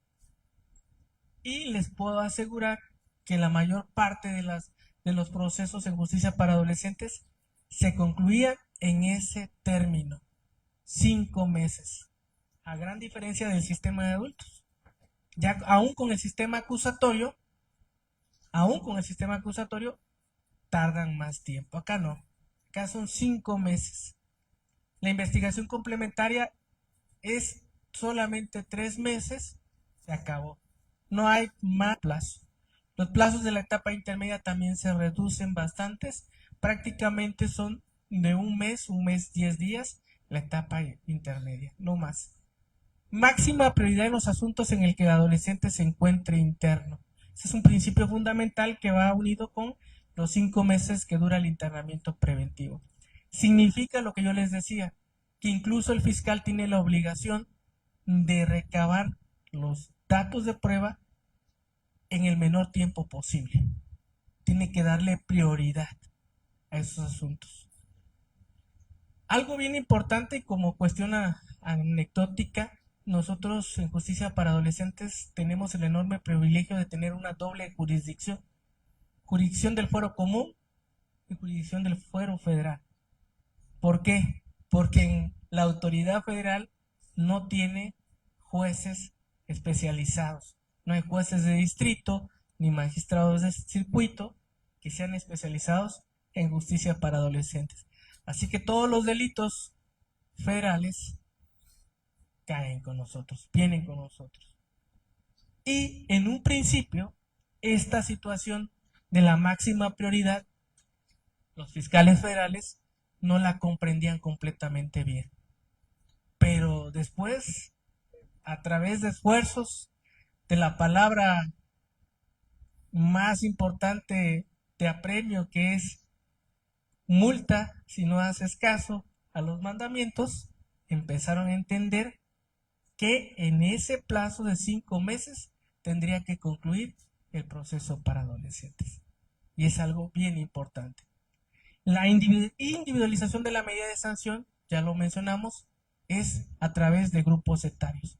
Y les puedo asegurar que la mayor parte de los procesos en justicia para adolescentes se concluían en ese término, 5 meses, a gran diferencia del sistema de adultos. Ya aún con el sistema acusatorio, tardan más tiempo. Acá no, acá son 5 meses. La investigación complementaria es solamente 3 meses, se acabó. No hay más plazo. Los plazos de la etapa intermedia también se reducen bastantes, prácticamente son de un mes, 10 días, la etapa intermedia, no más. Máxima prioridad en los asuntos en el que el adolescente se encuentre interno. Ese es un principio fundamental que va unido con los 5 meses que dura el internamiento preventivo. Significa lo que yo les decía, que incluso el fiscal tiene la obligación de recabar los datos de prueba en el menor tiempo posible. Tiene que darle prioridad a esos asuntos. Algo bien importante y como cuestión anecdótica, nosotros en Justicia para Adolescentes tenemos el enorme privilegio de tener una doble jurisdicción. Jurisdicción del fuero común y jurisdicción del fuero federal. ¿Por qué? Porque en la autoridad federal no tiene jueces especializados. No hay jueces de distrito ni magistrados de circuito que sean especializados en justicia para adolescentes. Así que todos los delitos federales caen con nosotros, vienen con nosotros. Y en un principio, esta situación de la máxima prioridad, los fiscales federales no la comprendían completamente bien. Pero después, a través de esfuerzos, de la palabra más importante de apremio, que es multa si no haces caso a los mandamientos, empezaron a entender que en ese plazo de 5 meses tendría que concluir el proceso para adolescentes. Y es algo bien importante. La individualización de la medida de sanción, ya lo mencionamos, es a través de grupos etarios.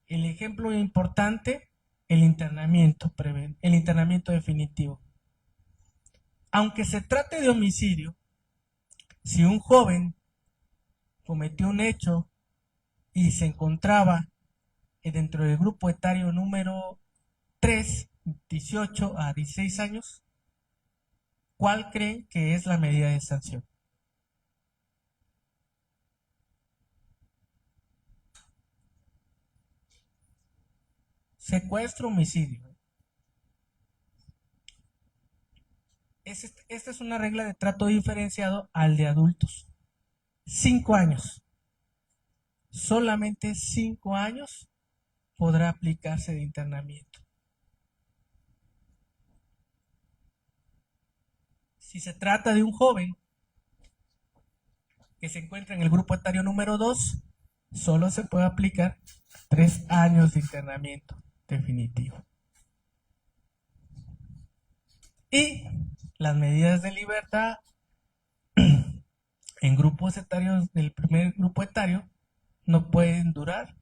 El ejemplo importante, el internamiento definitivo. Aunque se trate de homicidio, si un joven cometió un hecho y se encontraba dentro del grupo etario número 3, 18 a 16 años, ¿cuál creen que es la medida de sanción? Secuestro, homicidio. Esta es una regla de trato diferenciado al de adultos. 5 años. Solamente 5 años podrá aplicarse de internamiento. Si se trata de un joven que se encuentra en el grupo etario número 2, solo se puede aplicar 3 años de internamiento definitivo. Y las medidas de libertad en grupos etarios del primer grupo etario no pueden durar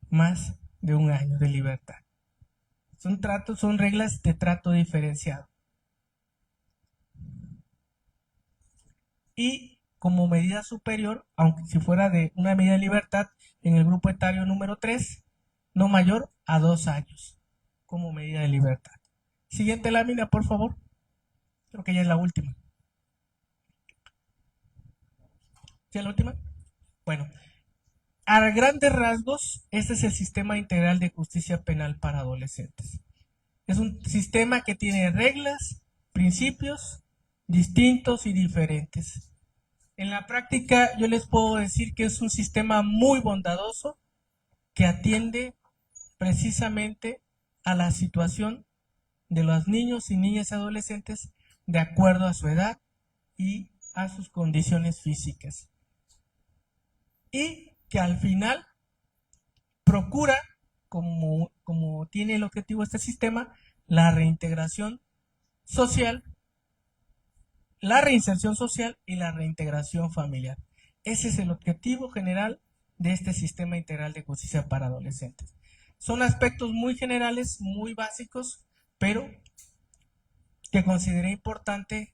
más de 1 año de libertad. Son reglas de trato diferenciado. Y como medida superior, aunque si fuera de una medida de libertad en el grupo etario número 3, no mayor a 2 años como medida de libertad. Siguiente lámina, por favor. Creo que ya es la última. ¿Ya es la última? Bueno, a grandes rasgos, este es el sistema integral de justicia penal para adolescentes. Es un sistema que tiene reglas, principios distintos y diferentes. En la práctica, yo les puedo decir que es un sistema muy bondadoso que atiende precisamente a la situación de los niños y niñas y adolescentes de acuerdo a su edad y a sus condiciones físicas. Y que al final procura, como tiene el objetivo este sistema, la reintegración social, la reinserción social y la reintegración familiar. Ese es el objetivo general de este sistema integral de justicia para adolescentes. Son aspectos muy generales, muy básicos, pero que consideré importante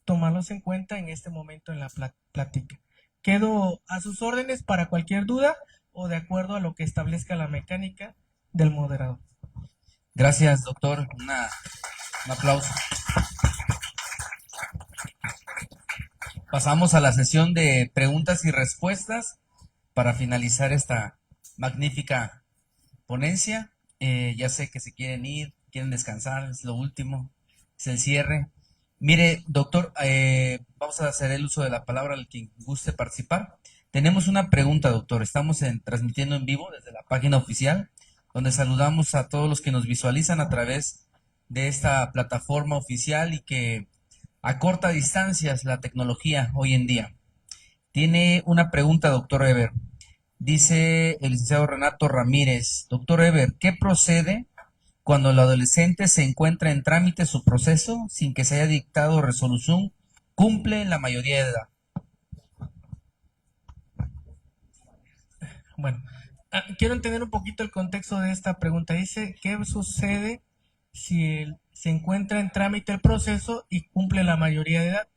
tomarlos en cuenta en este momento en la plática. Quedo a sus órdenes para cualquier duda o de acuerdo a lo que establezca la mecánica del moderador. Gracias, doctor. Un aplauso. Pasamos a la sesión de preguntas y respuestas para finalizar esta magnífica ponencia. Ya sé que se quieren ir, quieren descansar, es lo último, es el cierre. Mire, doctor, vamos a hacer el uso de la palabra al quien guste participar. Tenemos una pregunta, doctor. Estamos transmitiendo en vivo desde la página oficial, donde saludamos a todos los que nos visualizan a través de esta plataforma oficial y que acorta distancias la tecnología hoy en día. Tiene una pregunta, doctor Eber. Dice el licenciado Renato Ramírez: doctor Eber, ¿qué procede cuando el adolescente se encuentra en trámite su proceso sin que se haya dictado resolución, cumple la mayoría de edad? Bueno, quiero entender un poquito el contexto de esta pregunta. Dice, ¿qué sucede si se encuentra en trámite el proceso y cumple la mayoría de edad?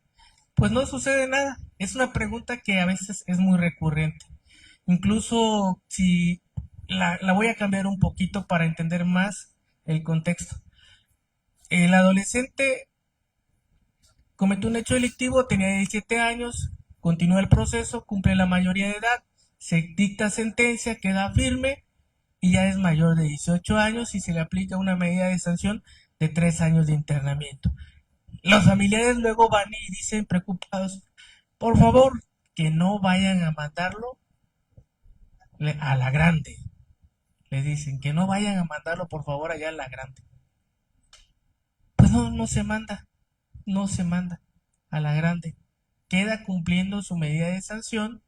Pues no sucede nada. Es una pregunta que a veces es muy recurrente. Incluso si la voy a cambiar un poquito para entender más el contexto. El adolescente cometió un hecho delictivo, tenía 17 años, continúa el proceso, cumple la mayoría de edad, se dicta sentencia, queda firme y ya es mayor de 18 años y se le aplica una medida de sanción de 3 años de internamiento. Los familiares luego van y dicen preocupados, por favor, que no vayan a mandarlo a la grande. Le dicen que no vayan a mandarlo, por favor, allá a la grande. Pues no se manda, no se manda a la grande. Queda cumpliendo su medida de sanción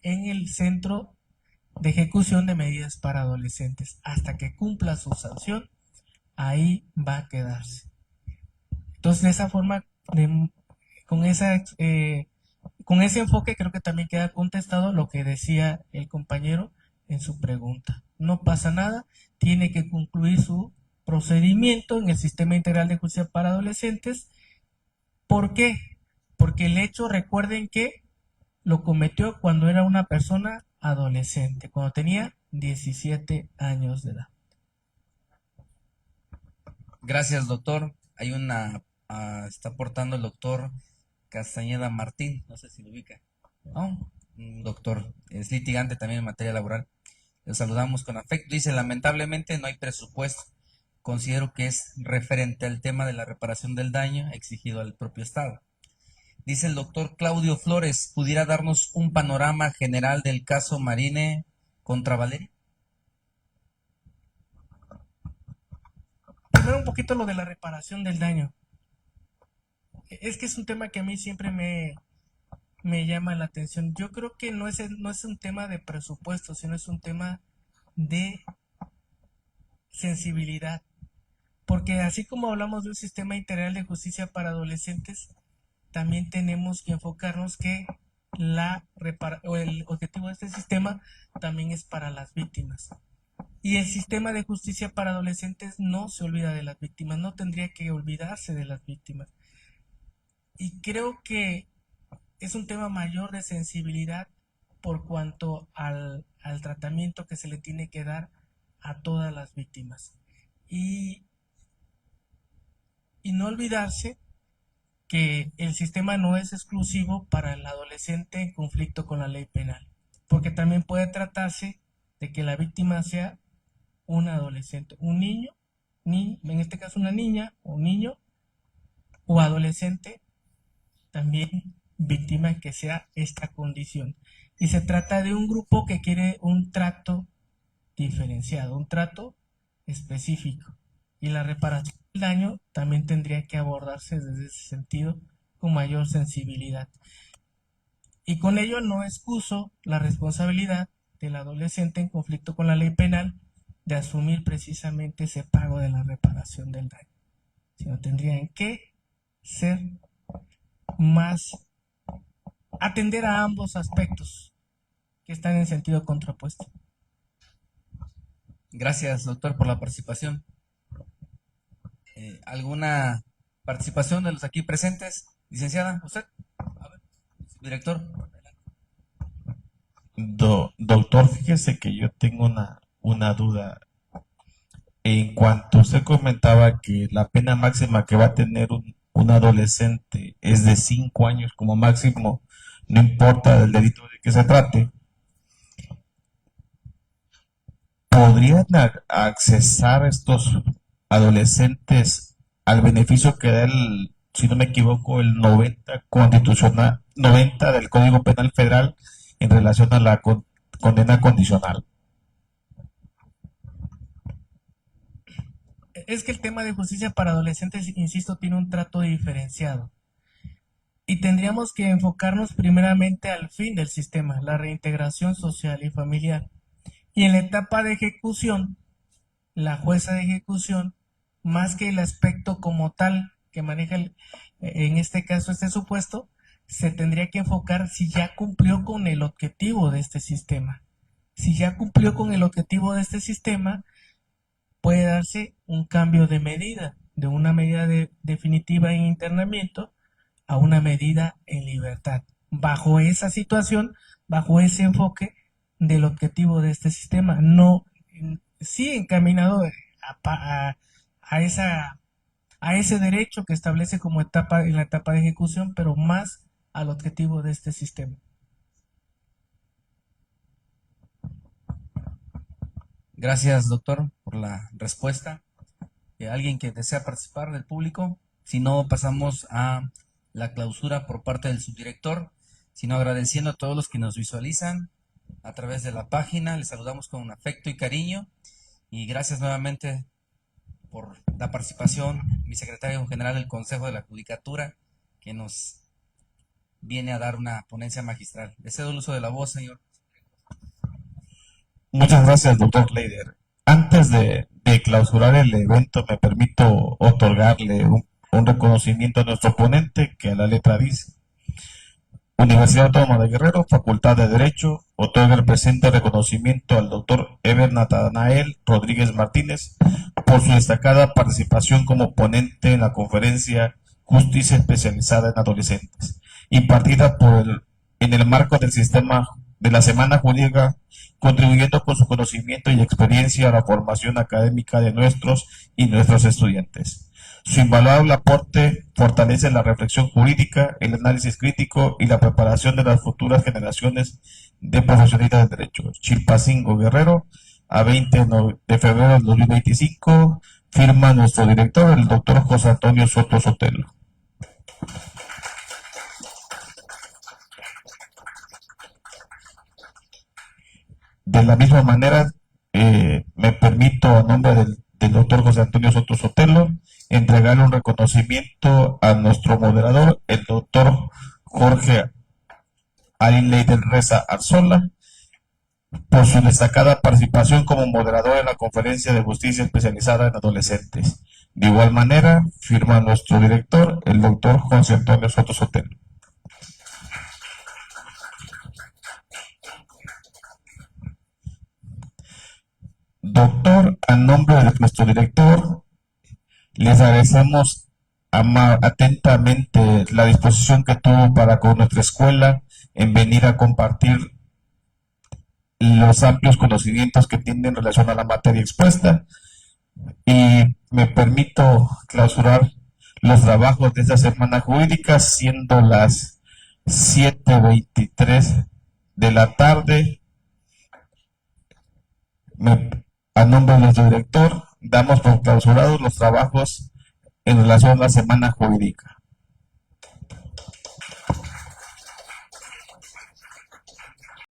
en el centro de ejecución de medidas para adolescentes. Hasta que cumpla su sanción, ahí va a quedarse. Entonces, de esa forma, con ese enfoque, creo que también queda contestado lo que decía el compañero en su pregunta. No pasa nada, tiene que concluir su procedimiento en el Sistema Integral de Justicia para Adolescentes. ¿Por qué? Porque el hecho, recuerden que lo cometió cuando era una persona adolescente, cuando tenía 17 años de edad. Gracias, doctor. Hay está aportando el doctor Castañeda Martín, no sé si lo ubica. ¿No? Un doctor, es litigante también en materia laboral. Lo saludamos con afecto. Dice, lamentablemente no hay presupuesto. Considero que es referente al tema de la reparación del daño exigido al propio Estado. Dice el doctor Claudio Flores, ¿pudiera darnos un panorama general del caso Marine contra Valeria? Primero un poquito lo de la reparación del daño. Es que es un tema que a mí siempre me llama la atención. Yo creo que no es un tema de presupuesto, sino es un tema de sensibilidad. Porque así como hablamos de un sistema integral de justicia para adolescentes, también tenemos que enfocarnos que el objetivo de este sistema también es para las víctimas. Y el sistema de justicia para adolescentes no se olvida de las víctimas, no tendría que olvidarse de las víctimas. Y creo que es un tema mayor de sensibilidad por cuanto al tratamiento que se le tiene que dar a todas las víctimas. Y no olvidarse que el sistema no es exclusivo para el adolescente en conflicto con la ley penal, porque también puede tratarse de que la víctima sea un adolescente, un niño, en este caso una niña o niño, o adolescente también víctima que sea esta condición. Y se trata de un grupo que quiere un trato diferenciado, un trato específico. Y la reparación del daño también tendría que abordarse desde ese sentido con mayor sensibilidad. Y con ello no excuso la responsabilidad del adolescente en conflicto con la ley penal de asumir precisamente ese pago de la reparación del daño, sino tendrían que ser más atender a ambos aspectos que están en sentido contrapuesto. Gracias, doctor, por la participación. ¿Alguna participación de los aquí presentes? Licenciada, ¿usted? A ver, director. Doctor, fíjese que yo tengo una duda. En cuanto usted comentaba que la pena máxima que va a tener un adolescente es de 5 años como máximo, no importa del delito de que se trate, ¿podrían accesar estos adolescentes al beneficio que da el, si no me equivoco, el 90 constitucional, 90 del Código Penal Federal en relación a la condena condicional? Es que el tema de justicia para adolescentes, insisto, tiene un trato diferenciado. Y tendríamos que enfocarnos primeramente al fin del sistema, la reintegración social y familiar. Y en la etapa de ejecución, la jueza de ejecución, más que el aspecto como tal que maneja en este caso este supuesto, se tendría que enfocar si ya cumplió con el objetivo de este sistema. Si ya cumplió con el objetivo de este sistema, puede darse un cambio de medida, de una medida definitiva en internamiento a una medida en libertad, bajo esa situación, bajo ese enfoque del objetivo de este sistema, no sí encaminado a ese derecho que establece como etapa en la etapa de ejecución, pero más al objetivo de este sistema. Gracias, doctor, por la respuesta. ¿Alguien que desea participar del público? Si no, pasamos a la clausura por parte del subdirector. Sino agradeciendo a todos los que nos visualizan a través de la página. Les saludamos con afecto y cariño. Y gracias nuevamente por la participación, mi secretario general del Consejo de la Judicatura, que nos viene a dar una ponencia magistral. Le cedo el uso de la voz, señor. Muchas gracias, doctor Leider. Antes de clausurar el evento, me permito otorgarle un reconocimiento a nuestro ponente, que a la letra dice: Universidad Autónoma de Guerrero, Facultad de Derecho, otorga el presente reconocimiento al doctor Eber Natanael Rodríguez Martínez por su destacada participación como ponente en la conferencia Justicia Especializada en Adolescentes, impartida en el marco del sistema de la Semana Jurídica, contribuyendo con su conocimiento y experiencia a la formación académica de nuestros y nuestros estudiantes. Su invaluable aporte fortalece la reflexión jurídica, el análisis crítico y la preparación de las futuras generaciones de profesionistas de derecho. Chilpancingo, Guerrero, a 20 de febrero del 2025, firma nuestro director, el doctor José Antonio Soto Sotelo. De la misma manera, me permito, a nombre del doctor José Antonio Soto Sotelo, entregarle un reconocimiento a nuestro moderador, el doctor Jorge Leider Reza Arzola, por su destacada participación como moderador en la conferencia de justicia especializada en adolescentes. De igual manera, firma nuestro director, el doctor José Antonio Soto Sotelo. Doctor, a nombre de nuestro director, les agradecemos atentamente la disposición que tuvo para con nuestra escuela en venir a compartir los amplios conocimientos que tiene en relación a la materia expuesta, y me permito clausurar los trabajos de esta semana jurídica, siendo las 7:23 de la tarde. A nombre de nuestro director, damos por clausurados los trabajos en relación a la semana jurídica.